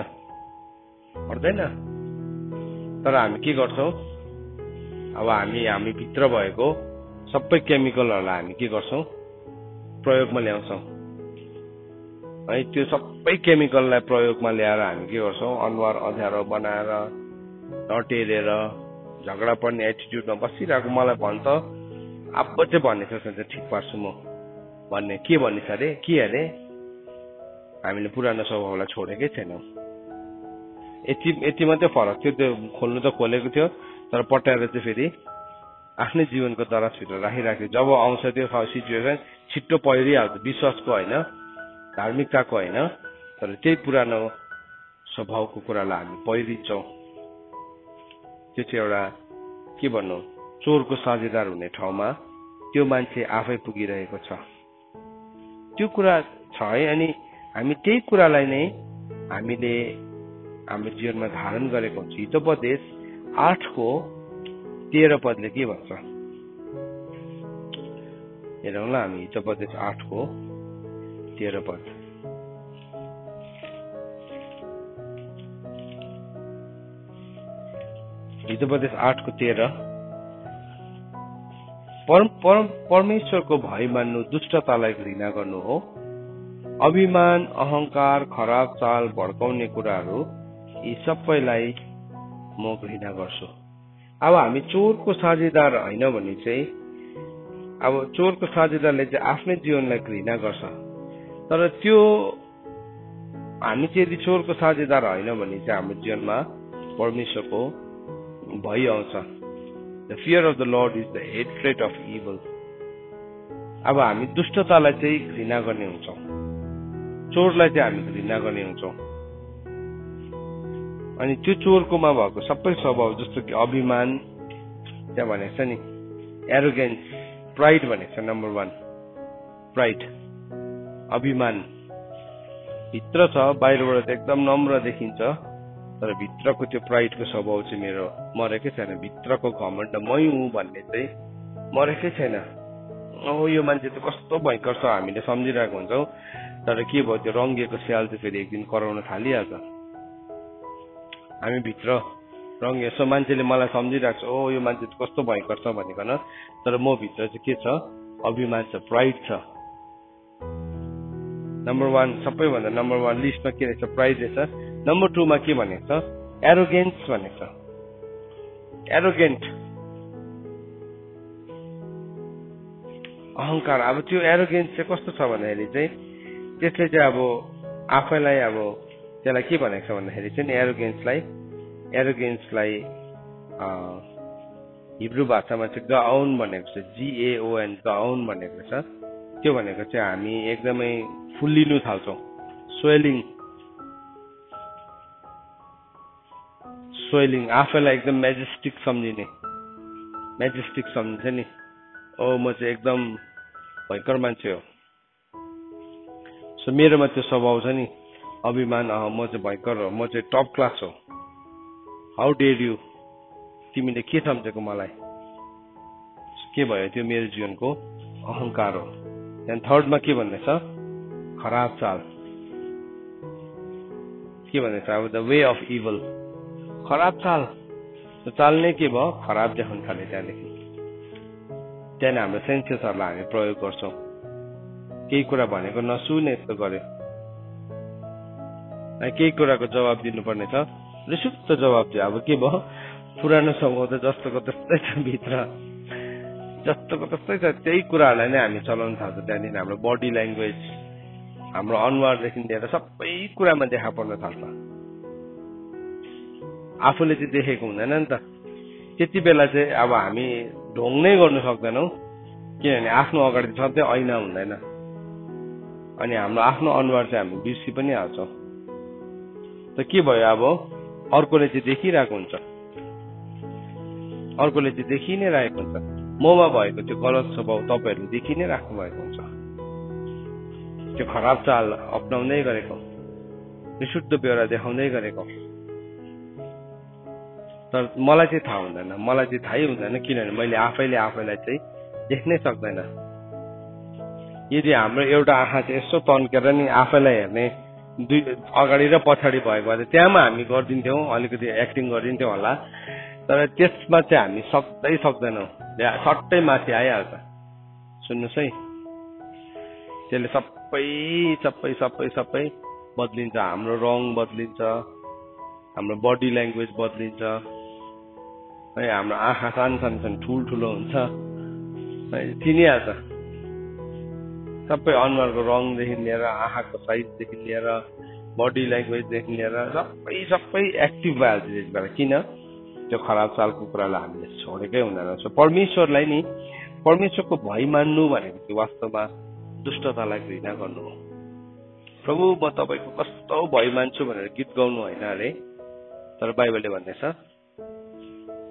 तर हामी के गर्छौँ? अब हामी भित्र भएको सबै केमिकलहरूलाई हामी के गर्छौँ? प्रयोगमा ल्याउँछौँ। है त्यो सबै केमिकललाई प्रयोगमा ल्याएर हामी के गर्छौँ अनुहार अँध्यारो बनाएर नटेरेर झगडा पर्ने एटिट्युडमा बसिरहेको मलाई भन्छ अब चाहिँ भनेछ चाहिँ ठिक पार्छु म भन्ने के भनिन्छ अरे के अरे हामीले पुरानो स्वभावलाई छोडेकै छैनौँ यति मात्रै फरक थियो त्यो खोल्नु त खोलेको थियो तर पट्याएर चाहिँ फेरि आफ्नै जीवनको दराजभित्र राखिराख्यो जब आउँछ त्यो सिचुएसन छिट्टो पहिरिहाल्छ विश्वासको होइन धार्मिकताको होइन तर त्यही पुरानो स्वभावको कुरालाई हामी पहिरिन्छौँ त्यो चाहिँ एउटा के भन्नु चोरको साझेदार हुने ठाउँमा त्यो मान्छे आफै पुगिरहेको छ त्यो कुरा छ है अनि हामी त्यही कुरालाई नै हामीले हाम्रो जीवनमा धारण गरेको हुन्छ हितोपदेश 8:13 पदले के भन्छ हेरौँ ल हामी हितोपदेश 8:13 पद हितोपदेश 8:13 परमेश्वरको भय मान्नु दुष्टतालाई घृणा गर्नु हो अभिमान अहंकार खराब चाल भड्काउने कुराहरू यी सबैलाई म घृणा गर्छु अब हामी चोरको साझेदार होइन भने चाहिँ अब चोरको साझेदारले चाहिँ आफ्नै जीवनलाई घृणा गर्छ तर त्यो हामी चाहिँ यदि चोरको साझेदार होइन भने चाहिँ हाम्रो जीवनमा परमेश्वरको भय आउँछ The fear of the Lord is the hatred of evil. अब हामी दुष्टतालाई चाहिँ घृणा गर्ने हुन्छौँ चोरलाई चाहिँ हामी घृणा गर्ने हुन्छौँ अनि त्यो चोरकोमा भएको सबै स्वभाव जस्तो कि अभिमान त्यहाँ भनेको छ नि एरोगेन्स प्राइड भनेको छ नम्बर 1 प्राइड अभिमान भित्र छ बाहिरबाट त एकदम नम्र देखिन्छ तर भित्रको त्यो प्राइडको स्वभाव चाहिँ मेरो मरेकै छैन भित्रको घमण्ड मै हुँ भन्ने चाहिँ मरेकै छैन यो मान्छे त कस्तो भयङ्कर छ हामीले सम्झिरहेको हुन्छौँ तर के भयो त्यो रङ्गिएको स्याल चाहिँ फेरि एक दिन कराउन थालिहाल्छ हामी भित्र रङ्गे यसो मान्छेले मलाई सम्झिरहेको छ यो मान्छे त कस्तो भयङ्कर छ भनिकन तर म भित्र चाहिँ के छ अभिमान छ प्राइड छ नम्बर 1 सबैभन्दा नम्बर 1 लिस्टमा के रहेछ प्राइड रहेछ नम्बर 2 मा के भनेको छ एरोगेन्स भनेको छ एरोगेन्ट अहंकार अब त्यो एरोगेन्स चाहिँ कस्तो छ भन्दाखेरि चाहिँ त्यसले चाहिँ अब आफैलाई अब त्यसलाई के भनेको छ भन्दाखेरि चाहिँ एरोगेन्सलाई हिब्रू भाषामा चाहिँ गाउन भनेको छ GAON गाउन भनेको छ त्यो भनेको चाहिँ हामी एकदमै फुल्लिनु थाल्छौँ स्वेलिङ आफैलाई एकदम मेजेस्टिक सम्झिन्छ नि म चाहिँ एकदम भयङ्कर मान्छे हो सो मेरोमा त्यो स्वभाव छ नि अभिमान म चाहिँ भयङ्कर हो म चाहिँ टप क्लास हो हाउ डेयर यु तिमीले के सम्झेको मलाई के भयो त्यो मेरो जीवनको अहंकार हो त्यहाँदेखि थर्डमा के भन्दैछ खराब चाल के भन्दैछ अब द वे अफ इभल खराब चाल चाल नै के भयो खराब देखाउन थाले त्यहाँदेखि हाम्रो सेन्सेसहरूलाई हामी प्रयोग गर्छौँ केही कुरा भनेको नसुने यस्तो गर्यो केही कुराको जवाब दिनुपर्ने छ रिसुप्त जवाब चाहिँ अब के भयो पुरानो स्वभाव त जस्तोको त्यस्तै छ भित्र जस्तोको त्यस्तै छ त्यही कुराहरूलाई नै हामी चलाउन थाल्छौँ त्यहाँदेखि हाम्रो बडी ल्याङ्ग्वेज हाम्रो अनुहारदेखि लिएर सबै कुरामा देखा पर्न थाल्छ आफूले चाहिँ देखेको हुँदैन नि त त्यति बेला चाहिँ अब हामी ढोङ नै गर्नु सक्दैनौँ किनभने आफ्नो अगाडि सधैँ ऐना हुँदैन अनि हाम्रो आफ्नो अनुहार चाहिँ हामी बिर्सी पनि हाल्छौँ त के भयो अब अर्कोले चाहिँ देखिरहेको हुन्छ अर्कोले चाहिँ देखि नै रहेको हुन्छ ममा भएको त्यो गलत स्वभाव तपाईँहरूले देखि नै राख्नु भएको हुन्छ त्यो खराब चाल अपनाउँदै गरेको विशुद्ध बेहोरा देखाउँदै गरेको तर मलाई चाहिँ थाहा हुँदैन मलाई चाहिँ थाहै हुँदैन किनभने मैले आफैले आफैलाई चाहिँ देख्नै सक्दैन यदि हाम्रो एउटा आँखा चाहिँ यसो तन्केर नि आफैलाई हेर्ने दुई अगाडि र पछाडि भएको भए त्यहाँमा हामी गरिदिन्थ्यौँ अलिकति एक्टिङ गरिदिन्थ्यौँ होला तर त्यसमा चाहिँ हामी सक्दैनौँ सट्टै माथि आइहाल्छ सुन्नुहोस् है त्यसले सबै सबै सबै सबै बदलिन्छ। हाम्रो रङ बदलिन्छ, हाम्रो बडी ल्याङ्ग्वेज बदलिन्छ है, हाम्रो आँखा सानो ठुलो हुन्छ है, चिनिहाल्छ। सबै अनुहारको रङदेखि लिएर, आँखाको साइजदेखि लिएर, बडी ल्याङ्ग्वेजदेखि लिएर सबै एक्टिभ भइहाल्छ त्यति बेला। किन? त्यो खराब चालको कुरालाई हामीले छोडेकै हुँदैन। परमेश्वरलाई नि, परमेश्वरको भय मान्नु भनेको चाहिँ वास्तवमा दुष्टतालाई घृणा गर्नु हो। प्रभु म तपाईँको कस्तो भय मान्छु भनेर गीत गाउनु होइन अरे, तर बाइबलले भन्दैछ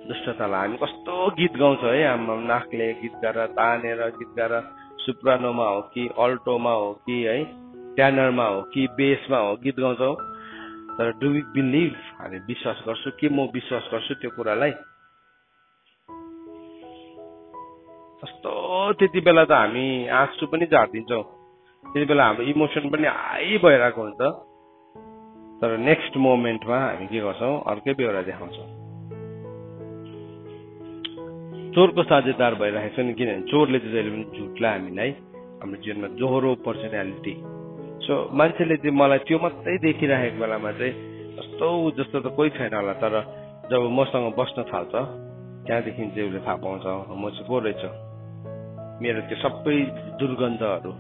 दुष्टतालाई हामी कस्तो गीत गाउँछ है, हाम्रो नाकले गीत गाएर, तानेर गीत गाएर, सुप्रानोमा हो कि अल्टोमा हो कि है, ट्यानरमा हो कि बेसमा हो गीत गाउँछौ। तर डु वी बिलिभ, हामी विश्वास गर्छु कि, म विश्वास गर्छु त्यो कुरालाई। कस्तो त्यति बेला त हामी आँसु पनि झार्दिन्छौँ, त्यति बेला हाम्रो इमोसन पनि हाई भइरहेको हुन्छ। तर नेक्स्ट मोमेन्टमा हामी के गर्छौँ, अर्कै बेहोरा देखाउँछौँ। चोरको साझेदार भइरहेको छ नि, किनभने चोरले चाहिँ जहिले पनि झुटलाई हामीलाई हाम्रो जीवनमा दोहोरो पर्सनालिटी। सो मान्छेले चाहिँ मलाई त्यो मात्रै देखिरहेको बेलामा चाहिँ कस्तो जस्तो त कोही छैन होला, तर जब मसँग बस्न थाल्छ त्यहाँदेखि चाहिँ उसले थाहा पाउँछ म चाहिँ को रहेछ। मेरो त्यो सबै दुर्गन्धहरू,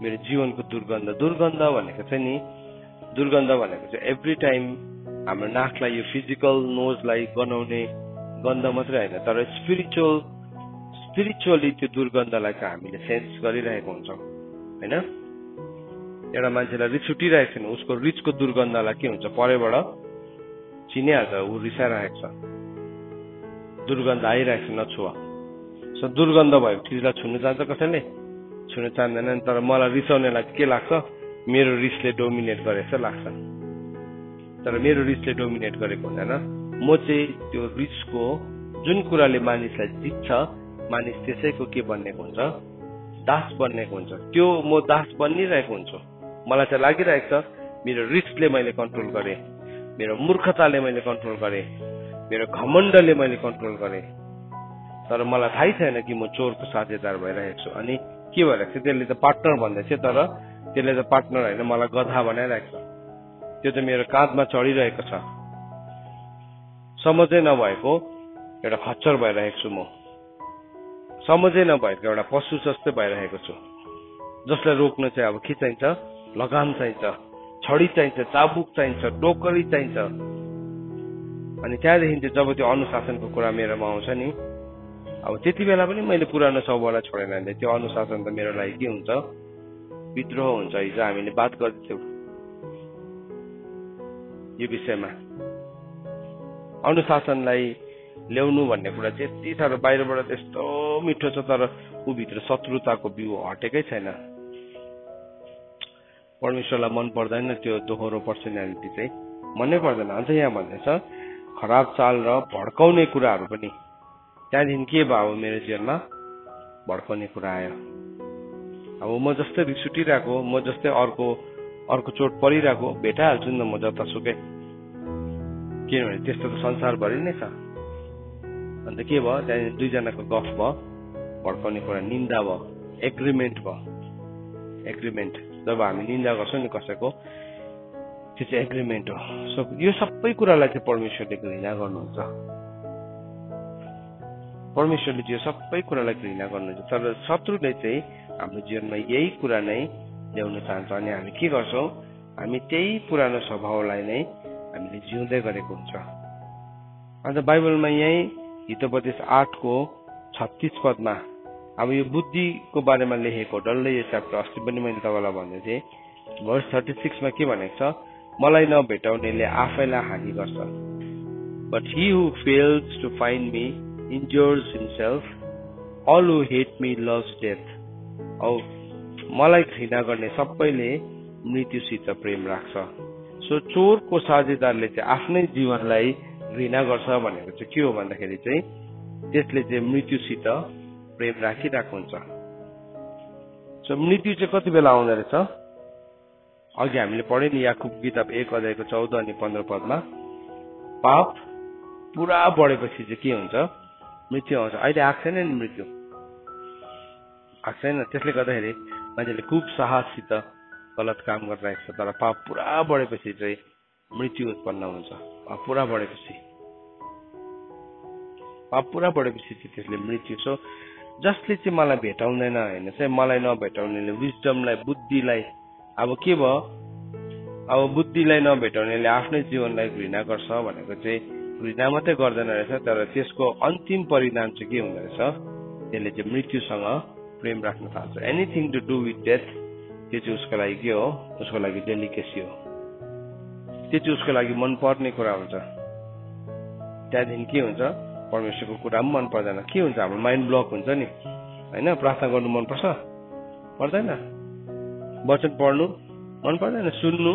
मेरो जीवनको दुर्गन्ध भनेको चाहिँ नि, दुर्गन्ध भनेको चाहिँ एभ्री टाइम हाम्रो नाकलाई, यो फिजिकल नोजलाई गनाउने गन्ध मात्रै होइन, तर स्पिरिचुअली त्यो दुर्गन्धलाई चाहिँ हामीले सेन्स गरिरहेको हुन्छौँ होइन। एउटा मान्छेलाई रिस उठिरहेको छैन, उसको रिसको दुर्गन्धलाई के हुन्छ, परैबाट चिनिहाल्छ, ऊ रिसाइरहेको छ, दुर्गन्ध आइरहेको छ, नछुवा। सो दुर्गन्ध भएको चिजलाई छुनु चाहन्छ कसैले? छुनु चाहँदैन। तर मलाई रिसाउनेलाई के लाग्छ, मेरो रिसले डोमिनेट गरेको जस्तो लाग्छ। तर मेरो रिसले डोमिनेट गरेको हुँदैन। म चाहिँ त्यो रिसको जुन कुराले मानिसलाई जित्छ, मानिस त्यसैको के बन्नेको हुन्छ, दास बन्नेको हुन्छ। त्यो म दास बनिरहेको हुन्छु। मलाई चाहिँ लागिरहेको छ मेरो रिसले मैले कन्ट्रोल गरेँ, मेरो मूर्खताले मैले कन्ट्रोल गरेँ, मेरो घमण्डले मैले कन्ट्रोल गरेँ। तर मलाई थाहै छैन कि म चोरको साझेदार भइरहेको छु। अनि के भइरहेको छ, त्यसले त पार्टनर भन्दैछ, तर त्यसले त पार्टनर होइन, मलाई गधा बनाइरहेको छ। त्यो त मेरो काँधमा चढिरहेको छ। समझै नभएको एउटा खच्चर भइरहेको छु म, समझै नभएको एउटा पशु जस्तै भइरहेको छु, जसलाई रोक्न चाहिँ अब के चाहिन्छ, लगाम चाहिन्छ, छडी चाहिन्छ, चाबुक चाहिन्छ, टोकरी चाहिन्छ। अनि त्यहाँदेखि चाहिँ जब त्यो अनुशासनको कुरा मेरोमा आउँछ नि, अब त्यति बेला पनि मैले पुरानो स्वभावलाई छोडेन भने त्यो अनुशासन त मेरो लागि के हुन्छ, विद्रोह हुन्छ। हिजो हामीले बात गर्दैथ्यौँ यो विषयमा, अनुशासनलाई ल्याउनु भन्ने कुरा चाहिँ यति साह्रो बाहिरबाट त्यस्तो मिठो छ, तर ऊ भित्र शत्रुताको बिउ हटेकै छैन। परमेश्वरलाई मन पर्दैन त्यो दोहोरो पर्सनालिटी चाहिँ, मनै पर्दैन। अझ यहाँ भन्दैछ खराब चाल र भड्काउने कुराहरू पनि। त्यहाँदेखि के भयो मेरो जीवनमा, भड्काउने कुरा आयो। अब म जस्तै रिस उठिरहेको, म जस्तै अर्को चोट परिरहेको भेटाइहाल्छु नि त म जतासुकै, किनभने त्यस्तो त संसारभरि नै छ। अन्त के भयो, त्यहाँदेखि दुईजनाको गफ भयो, भड्काउने कुरा, निन्दा भयो, एग्रिमेन्ट भयो। एग्रिमेन्ट, जब हामी निन्दा गर्छौँ नि कसैको, त्यो चाहिँ एग्रिमेन्ट हो। सो यो सबै कुरालाई चाहिँ परमेश्वरले घृणा गर्नुहुन्छ। परमेश्वरले चाहिँ सबै कुरालाई घृणा गर्नुहुन्छ। तर शत्रुले चाहिँ हाम्रो जीवनमा यही कुरा नै ल्याउन चाहन्छ। अनि हामी के गर्छौँ, हामी त्यही पुरानो स्वभावलाई नै हामीले जिउँदै गरेको हुन्छ। अन्त बाइबलमा यही हितोपदेश 8:36 पदमा अब यो बुद्धिको बारेमा लेखेको डल्लै यो च्याप्टर, अस्ति पनि मैले तपाईँलाई भन्दै थिएँ, भर्स 36 मा के भनेको छ, मलाई नभेटाउनेले आफैलाई हानि गर्छ, but he who fails to find me injures himself, all who hate me love death. औ मलाई घृणा गर्ने सबैले मृत्युसित प्रेम राख्छ। सो चोरको साझेदारले चाहिँ आफ्नै जीवनलाई घृणा गर्छ भनेको चाहिँ के हो भन्दाखेरि चाहिँ त्यसले चाहिँ मृत्युसित प्रेम राखिरहेको हुन्छ। सो मृत्यु चाहिँ कति बेला आउँदो रहेछ, अघि हामीले पढ्यौँ नि याकुब किताब 1:14 अनि 15 पदमा, पाप पुरा बढेपछि चाहिँ के हुन्छ, मृत्यु आउँछ। अहिले आएको छैन नि मृत्यु, आएको छैन। त्यसले गर्दाखेरि मान्छेले खुब साहससित गलत काम गरिरहेको छ, तर पाप पुरा बढेपछि चाहिँ मृत्यु उत्पन्न हुन्छ। पाप पुरा बढेपछि चाहिँ त्यसले मृत्यु। सो जसले चाहिँ मलाई भेटाउँदैन होइन चाहिँ मलाई नभेटाउनेले, विजडमलाई, बुद्धिलाई, अब के भयो, अब बुद्धिलाई नभेटाउनेले आफ्नै जीवनलाई घृणा गर्छ भनेको चाहिँ घृणा मात्रै गर्दैन रहेछ, तर त्यसको अन्तिम परिणाम चाहिँ के हुँदो रहेछ, त्यसले चाहिँ मृत्युसँग प्रेम राख्न थाल्छ। Anything to do with death, त्यो चाहिँ उसको लागि के हो, उसको लागि डेलिकेसी हो, त्यो चाहिँ उसको लागि मनपर्ने कुरा हुन्छ। त्यहाँदेखि के हुन्छ, परमेश्वरको कुरा पनि मन पर्दैन। के हुन्छ, हाम्रो माइन्ड ब्लक हुन्छ नि होइन। प्रार्थना गर्नु मनपर्छ, पर्दैन? वचन पढ्नु मन पर्दैन, सुन्नु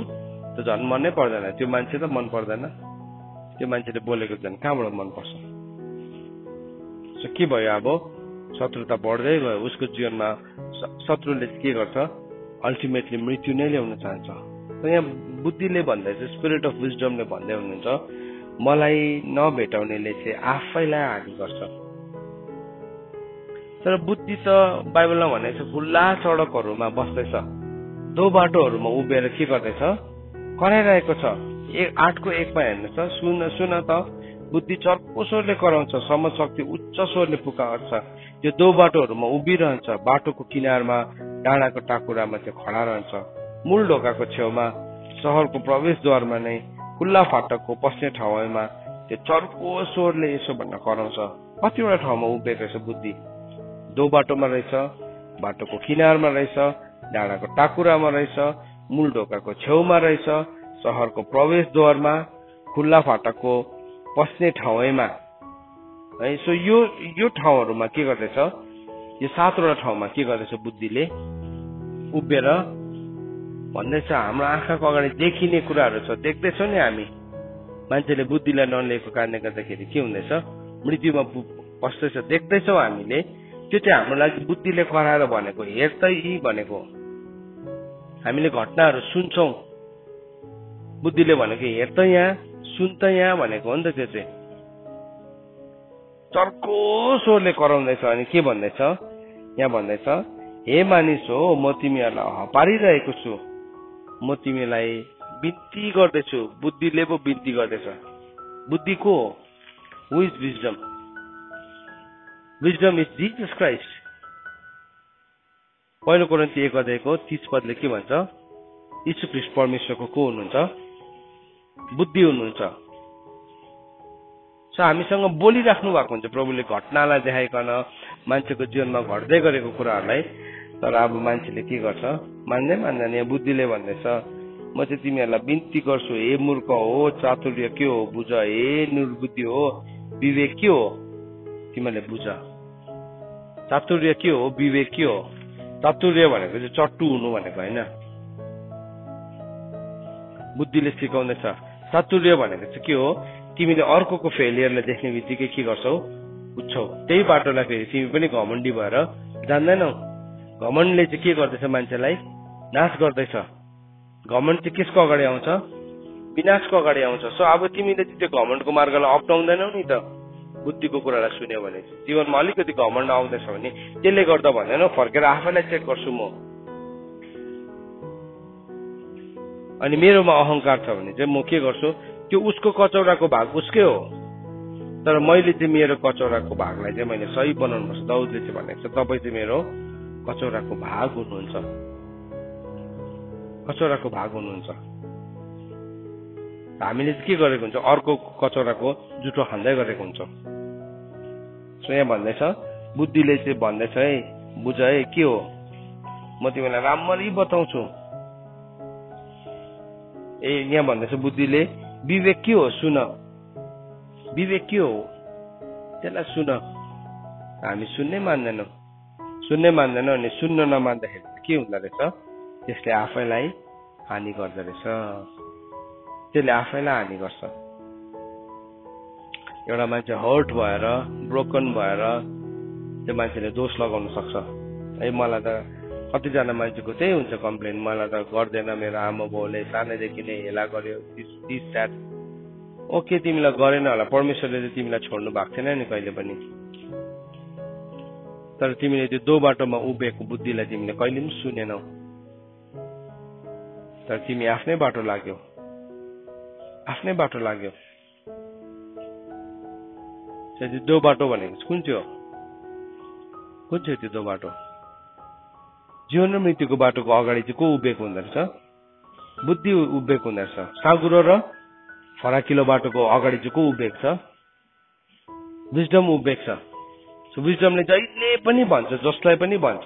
त झन् मनै पर्दैन। त्यो मान्छे त मन पर्दैन, त्यो मान्छेले बोलेको झन् कहाँबाट मनपर्छ? सो के भयो, अब शत्रुता बढ्दै गयो उसको जीवनमा। शत्रुले के गर्छ, अल्टिमेटली मृत्यु नै ल्याउन चाहन्छ। त यहाँ बुद्धिले भन्दैछ, स्पिरिट अफ विजडमले भन्दै हुनुहुन्छ, मलाई नभेटाउनेले चाहिँ आफैलाई हानि गर्छ। तर बुद्धि त बाइबलमा भनेको छ खुल्ला सडकहरूमा बस्दैछ, दो बाटोहरूमा उभिएर के गर्दैछ, कराइरहेको छ। 8को 1मा हेर्नुहोस् त, सुन त बुद्धि चर्को स्वरले कराउँछ, समशक्ति उच्च स्वरले पुकार्छ। त्यो दो बाटोहरूमा उभिरहन्छ, बाटोको किनारमा, डाँडाको टाकुरामा त्यो खडा रहन्छ, मूल ढोकाको छेउमा, सहरको प्रवेशद्वारमा नै, खुल्ला फाटकको पस्ने ठाउँमा त्यो चर्को स्वरले यसो भन्न कराउँछ। कतिवटा ठाउँमा उभिएको रहेछ बुद्धि, दो बाटोमा रहेछ, बाटोको किनारमा रहेछ, डाँडाको टाकुरामा रहेछ, मूल ढोकाको छेउमा रहेछ, सहरको प्रवेशद्वारमा, खुल्ला फाटकको पस्ने ठाउँमा है। सो यो ठाउँहरूमा के गर्दैछ, यो 7वटा ठाउँमा के गर्दैछ, बुद्धिले उभिएर भन्दैछ, हाम्रो आँखाको अगाडि देखिने कुराहरू छ, देख्दैछौँ नि हामी। मान्छेले बुद्धिलाई नलिएको कारणले गर्दाखेरि के हुँदैछ, मृत्युमा पस्दैछ, देख्दैछौँ हामीले। त्यो चाहिँ हाम्रो लागि बुद्धिले कराएर भनेको, हेर्दै भनेको। हामीले घटनाहरू सुन्छौँ, बुद्धिले भनेको हेर्दै यहाँ, सुन्दै यहाँ भनेको हो नि त। त्यो चाहिँ चर्को स्वरले कराउँदैछ। अनि के भन्दैछ, यहाँ भन्दैछ, हे मानिस हो, म तिमीहरूलाई हपारिरहेको छु, म तिमीलाई बिन्ती गर्दैछु। बुद्धिले पो बिन्ती गर्दैछ। बुद्धि को हो? Who is wisdom? Wisdom is Jesus Christ. 1 कोरिन्थी 1:30 के भन्छ, यीशु ख्रीष्ट परमेश्वरको को हुनुहुन्छ, बुद्धि हुनुहुन्छ। सो हामीसँग बोलिराख्नु भएको हुन्छ प्रभुले, घटनालाई देखाइकन, मान्छेको जीवनमा घट्दै गरेको कुराहरूलाई। तर अब मान्छेले के गर्छ, मान्दैन। यहाँ बुद्धिले भन्दैछ, म चाहिँ तिमीहरूलाई बिन्ती गर्छु, हे मूर्ख हो, चातुर्य के हो बुझ, हे निर्बुद्धि हो, विवेक के हो तिमीले बुझ। चातुर्य के हो, विवेक के हो? चातुर्य भनेको चाहिँ चट्टु हुनु भनेको होइन। बुद्धिले सिकाउँदैछ चातुर्य भनेको चाहिँ के हो, तिमीले अर्कोको फेलियरलाई देख्ने बित्तिकै के गर्छौ, बुझ्छौ। त्यही बाटोलाई फेरि तिमी पनि घमण्डी भएर जान्दैनौ। घमण्डले चाहिँ के गर्दैछ, मान्छेलाई नाश गर्दैछ। घमण्ड चाहिँ कसको अगाडि आउँछ, विनाशको अगाडि आउँछ। सो अब तिमीले चाहिँ त्यो घमण्डको मार्गलाई अप्नाउँदैनौ नि त। बुद्धिको कुरालाई सुन्यो भने जीवनमा अलिकति घमण्ड आउँदैछ भने त्यसले गर्दा भन्दैनौ, फर्केर आफैलाई चेक गर्छु म। अनि मेरोमा अहंकार छ भने चाहिँ म के गर्छु, त्यो उसको कचौराको भाग उसकै हो, तर मैले चाहिँ मेरो कचौराको भागलाई चाहिँ मैले सही बनाउनु पर्छ। दाउदले चाहिँ भनेको छ, तपाईँ चाहिँ मेरो कचौराको भाग हुनुहुन्छ, कचौराको भाग हुनुहुन्छ। हामीले चाहिँ के गरेको हुन्छ, अर्को कचौराको जुठो खाँदै गरेको हुन्छ। सो यहाँ भन्दैछ, बुद्धिले चाहिँ भन्दैछ, है बुझ है के हो, म तिमीलाई राम्ररी बताउँछु। यहाँ भन्दैछ बुद्धिले, विवेक के हो सुन, विवेक के हो त्यसलाई सुन। हामी सुन्नै मान्दैनौँ अनि सुन्न नमान्दाखेरि के हुँदो रहेछ, त्यसले आफैलाई हानि गर्दो रहेछ, त्यसले आफैलाई हानि गर्छ। एउटा मान्छे हर्ट भएर, ब्रोकन भएर त्यो मान्छेले दोष लगाउन सक्छ। है मलाई त कतिजना मान्छेको त्यही हुन्छ कम्प्लेन, मलाई त गर्दैन, मेरो आमा बाउले सानैदेखि नै हेला गर्यो, दिस द्याट। ओके, तिमीलाई गरेन होला, परमेश्वरले चाहिँ तिमीलाई छोड्नु भएको थिएन नि कहिले पनि। तर तिमीले त्यो दो बाटोमा उभिएको बुद्धिलाई तिमीले कहिले पनि सुनेनौ। तर तिमी आफ्नै बाटो लाग्यौ। दो बाटो भनेको कुन चाहिँ हो? कुन चाहिँ त्यो दो बाटो? जीवन र मृत्युको बाटोको अगाडि चाहिँ को उभिएको हुँदो रहेछ? बुद्धि उभिएको हुँदो रहेछ। साँघुरो र फराकिलो बाटोको अगाडि चाहिँ को उभिएको छ? विजडम उभिएको छ। सो विजडमले जहिले पनि भन्छ, जसलाई पनि भन्छ,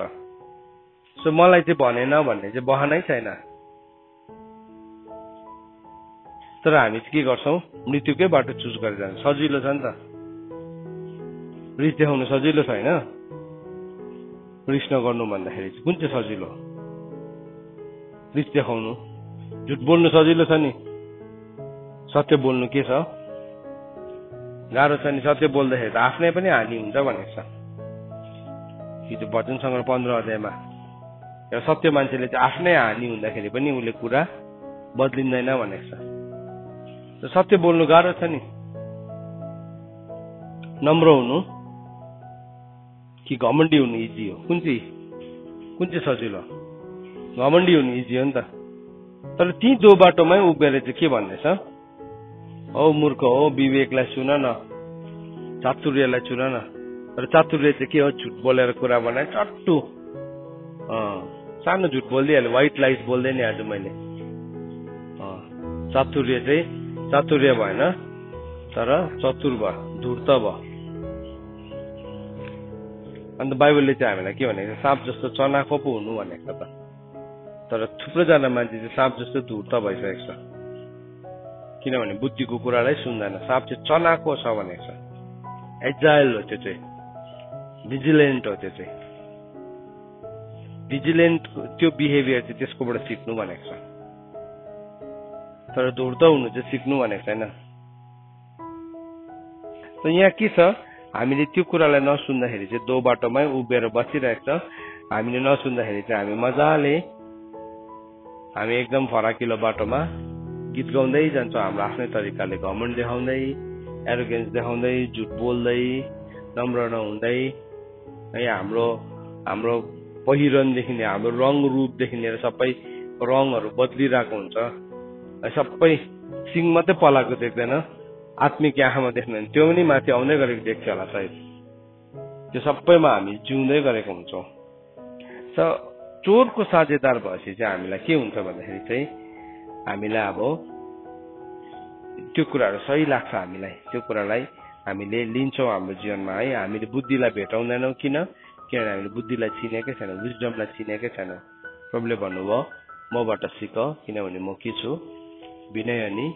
सो मलाई चाहिँ भनेन भन्ने चाहिँ बहानै छैन। तर हामी चाहिँ के गर्छौँ? मृत्युकै बाटो चुज गरेर जान्छ। सजिलो छ नि त। रिस देखाउनु सजिलो छ होइन? रिस नगर्नु भन्दाखेरि चाहिँ कुन चाहिँ सजिलो? रिस देखाउनु। झुट बोल्नु सजिलो छ नि, सत्य बोल्नु के छ? गाह्रो छ नि। सत्य बोल्दाखेरि त आफ्नै पनि हानि हुन्छ भनेको छ। यो वचन सङ्ग्रह 15 अध्यायमा एउटा सत्य मान्छेले चाहिँ आफ्नै हानि हुँदाखेरि पनि उसले कुरा बदलिँदैन भनेको छ। सत्य बोल्नु गाह्रो छ नि। नम्र हुनु कि घमण्डी हुनु इजी हो? कुन चाहिँ सजिलो? घमण्डी हुनु इजी हो नि त। तर ती दो बाटोमै उभिएर चाहिँ के भन्दैछ? औ मूर्ख हो, विवेकलाई सुन न, चातुर्यलाई चुन न। तर चातुर्य चाहिँ के हो? झुट बोलेर कुरा बनाए चट्टु सानो झुट बोलिदिइहाल्यो। व्हाइट लाइट बोल्दै नि आज मैले। चातुर्य भएन, तर चतुर भयो, धूर्त भयो। अन्त बाइबलले चाहिँ हामीलाई के भनेको छ? साँप जस्तो चनाखो पो हुनु भनेको छ त। तर थुप्रोजना मान्छे चाहिँ साँप जस्तो धूर्त भइसकेको छ, किनभने बुद्धिको कुरालाई सुन्दैन। साँप चाहिँ चनाखो छ भनेको छ। एजाइल हो, त्यो चाहिँ भिजिलेन्ट हो। त्यो चाहिँ भिजिलेन्ट, त्यो बिहेभियर चाहिँ त्यसकोबाट सिक्नु भनेको छ। तर धूर्त हुनु चाहिँ सिक्नु भनेको छैन। त यहाँ के छ? हामीले त्यो कुरालाई नसुन्दाखेरि चाहिँ दो बाटोमै उभिएर बसिरहेको छ। हामीले नसुन्दाखेरि चाहिँ हामी एकदम फराकिलो बाटोमा गीत गाउँदै जान्छौँ। हाम्रो आफ्नै तरिकाले घमण्ड देखाउँदै, एरोगेन्स देखाउँदै, झुट बोल्दै, नम्र नहुँदै है। हाम्रो पहिरनदेखि लिएर हाम्रो रङ रूपदेखि लिएर सबै रङहरू बदलिरहेको हुन्छ। सबै सिङ मात्रै पलाएको देख्दैन, आत्मिक आँखामा देख्दैन, त्यो पनि माथि आउँदै गरेको देख्छ होला सायद। त्यो सबैमा हामी जिउँदै गरेको हुन्छौँ। चोरको साझेदार भएपछि चाहिँ हामीलाई के हुन्छ भन्दाखेरि चाहिँ हामीलाई अब त्यो कुराहरू सही लाग्छ। हामीलाई त्यो कुरालाई हामीले लिन्छौँ हाम्रो जीवनमा है। हामीले बुद्धिलाई भेटाउँदैनौँ। किनभने हामीले बुद्धिलाई चिनेकै छैनौँ, विजडमलाई चिनेकै छैनौँ। प्रभुले भन्नुभयो, मबाट सिक, किनभने म के छु? विनय अनि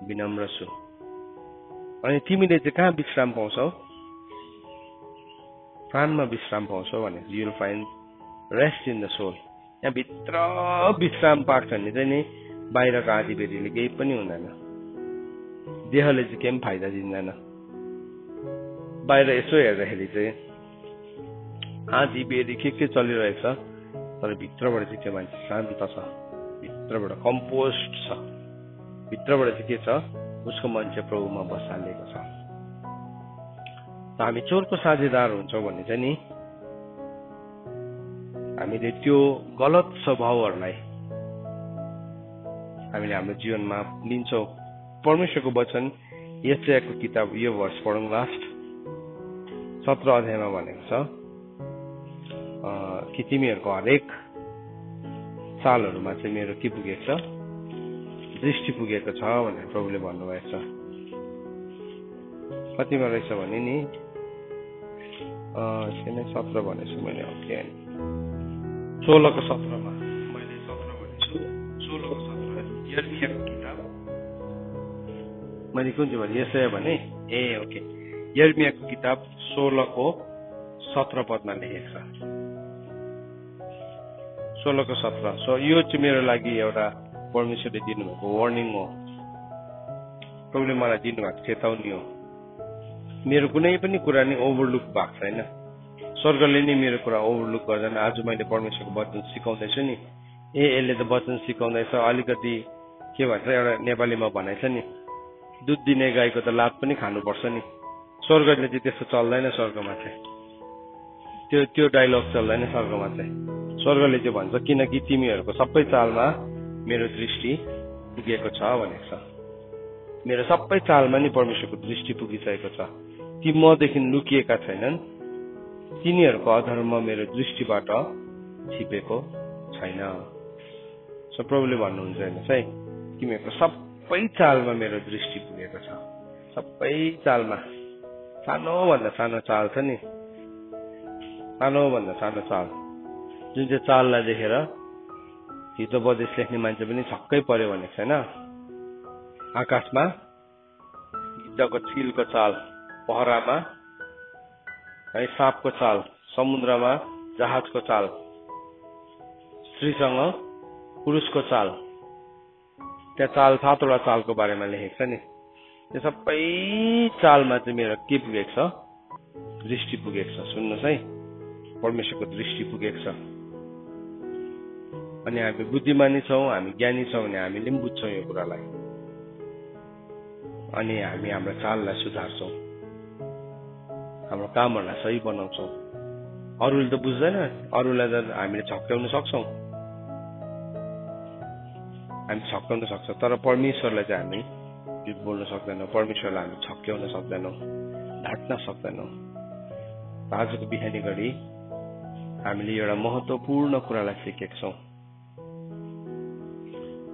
विनम्र छु। अनि तिमीले चाहिँ कहाँ विश्राम पाउँछौ? प्राणमा विश्राम पाउँछौ भने you will find rest in the soul. यहाँ भित्र विश्राम पाएको छ भने चाहिँ नि बाहिरको आँधी बेरीले केही पनि हुँदैन। देहले चाहिँ केही पनि फाइदा दिँदैन। बाहिर यसो हेर्दाखेरि चाहिँ आँधी बेरी के चलिरहेको छ, तर भित्रबाट चाहिँ त्यो मान्छे शान्त छ, भित्रबाट कम्पोस्ट छ, भित्रबाट चाहिँ के छ? उसको मन चाहिँ प्रभुमा बसालिएको छ। हामी चोरको साझेदार हुन्छौँ भने चाहिँ नि हामीले त्यो गलत स्वभावहरूलाई हामीले हाम्रो जीवनमा लिन्छौँ। परमेश्वरको वचन यशायाको किताब, यो वर्ष पढौँ, लास्ट 17 अध्यायमा भनेको छ कि तिमीहरूको हरेक सालहरूमा चाहिँ मेरो के पुगेको छ? दृष्टि पुगेको छ भनेर प्रभुले भन्नुभएको छ। कतिमा रहेछ भने नि 17 भनेछु मैले, 16 को 17मा मैले 17 भनेछु। 16 को 17 यर्मियाको किताब, मैले कुन चाहिँ भने यशाया भने ओके, यर्मियाको किताब 16 को 17 पदमा लेखेको छ। 16 को 17। सो यो चाहिँ मेरो लागि एउटा परमेश्वरले दिनुभएको वार्निङ हो। प्रभुले मलाई दिनुभएको चेतावनी हो। मेरो कुनै पनि कुरा नै ओभरलुक भएको छैन। स्वर्गले नै मेरो कुरा ओभरलुक गर्दैन। आज मैले परमेश्वरको वचन सिकाउँदैछु नि, यसले त वचन सिकाउँदैछ, अलिकति के भन्छ एउटा नेपालीमा भनाइ छ नि, दुध दिने गाईको त लात पनि खानुपर्छ नि। स्वर्गले चाहिँ त्यस्तो चल्दैन। स्वर्गमा चाहिँ त्यो डायलग चल्दैन। स्वर्गमा चाहिँ स्वर्गले चाहिँ भन्छ, किनकि तिमीहरूको सबै चालमा मेरो दृष्टि पुगेको छ भनेको छ। मेरो सबै चालमा नि परमेश्वरको दृष्टि पुगिसकेको छ। ती मदेखि लुकिएका छैनन्, तिनीहरूको अधर्म मेरो दृष्टिबाट छिपेको छैन। प्रभुले भन्नुहुन्छ हेर्नुहोस् है, तिमीहरूको सबै चालमा मेरो दृष्टि पुगेको छ। सबै चालमा, सानोभन्दा सानो चाल छ नि, सानोभन्दा सानो चाल, जुन चाहिँ चाललाई देखेर हिजो बदेश लेख्ने मान्छे पनि छक्कै पर्यो भनेको छैन। आकाशमा गिद्धको चिलको चाल, पहरामा है साँपको चाल, समुद्रमा जहाजको चाल, स्त्रीसँग पुरुषको चाल, त्यहाँ चाल 7वटा चालको बारेमा लेखेको छ नि। त्यो सबै चालमा चाहिँ मेरो के पुगेको छ? दृष्टि पुगेको छ। सुन्नुहोस् है, परमेश्वरको दृष्टि पुगेको छ। अनि हामी बुद्धिमानी छौँ, हामी ज्ञानी छौँ भने हामीले पनि बुझ्छौँ यो कुरालाई, अनि हामी हाम्रो चाललाई सुधार्छौँ, हाम्रो कामहरूलाई सही बनाउँछौँ। अरूले त बुझ्दैन, अरूलाई त हामीले छक्क्याउन सक्छौँ, हामी छक्क्याउन सक्छौँ, तर परमेश्वरलाई चाहिँ हामी त्यो बोल्न सक्दैनौँ, परमेश्वरलाई हामी छक्क्याउन सक्दैनौँ, ढाट्न सक्दैनौँ। आजको बिहानी घडी हामीले एउटा महत्त्वपूर्ण कुरालाई सिकेका छौँ।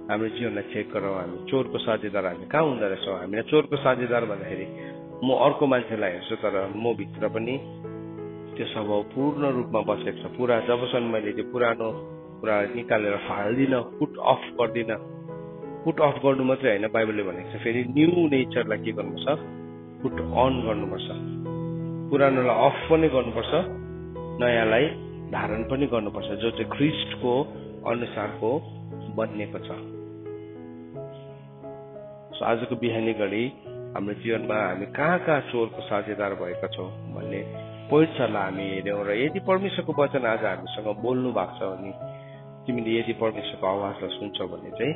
हाम्रो जीवनलाई चेक गरौँ, हामी चोरको साझेदार हामी कहाँ हुँदो रहेछौँ? हामीले चोरको साझेदार भन्दाखेरि म अर्को मान्छेलाई हेर्छु, तर म भित्र पनि त्यो स्वभाव पूर्ण रूपमा बसेको छ। पुरा जबसम्म मैले त्यो पुरानो कुरा निकालेर फाल्दिनँ, पुट अफ गर्दिनँ। पुट अफ गर्नु मात्रै होइन, बाइबलले भनेको छ फेरि न्यू नेचरलाई के गर्नुपर्छ? पुट अन गर्नुपर्छ। पुरानोलाई अफ पनि गर्नुपर्छ, नयाँलाई धारण पनि गर्नुपर्छ, जो चाहिँ ख्रिस्टको अनुसारको बनिएको छ। आजको बिहानी घडी हाम्रो जीवनमा हामी कहाँ कहाँ चोरको साझेदार भएका छौँ भन्ने पोइन्ट्सहरूलाई हामी हेऱ्यौँ। र यदि परमेश्वरको वचन आज हामीसँग बोल्नु भएको छ भने, तिमीले यदि परमेश्वरको आवाजलाई सुन्छौ भने चाहिँ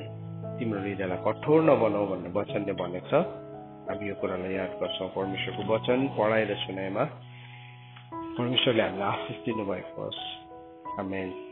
तिम्रो हृदयलाई कठोर नबनाऊ भन्ने वचनले भनेको छ। हामी यो कुरालाई याद गर्छौँ। परमेश्वरको वचन पढाइ र सुनाइमा परमेश्वरले हामीलाई आशिष दिनुभएको होस्। आमेन।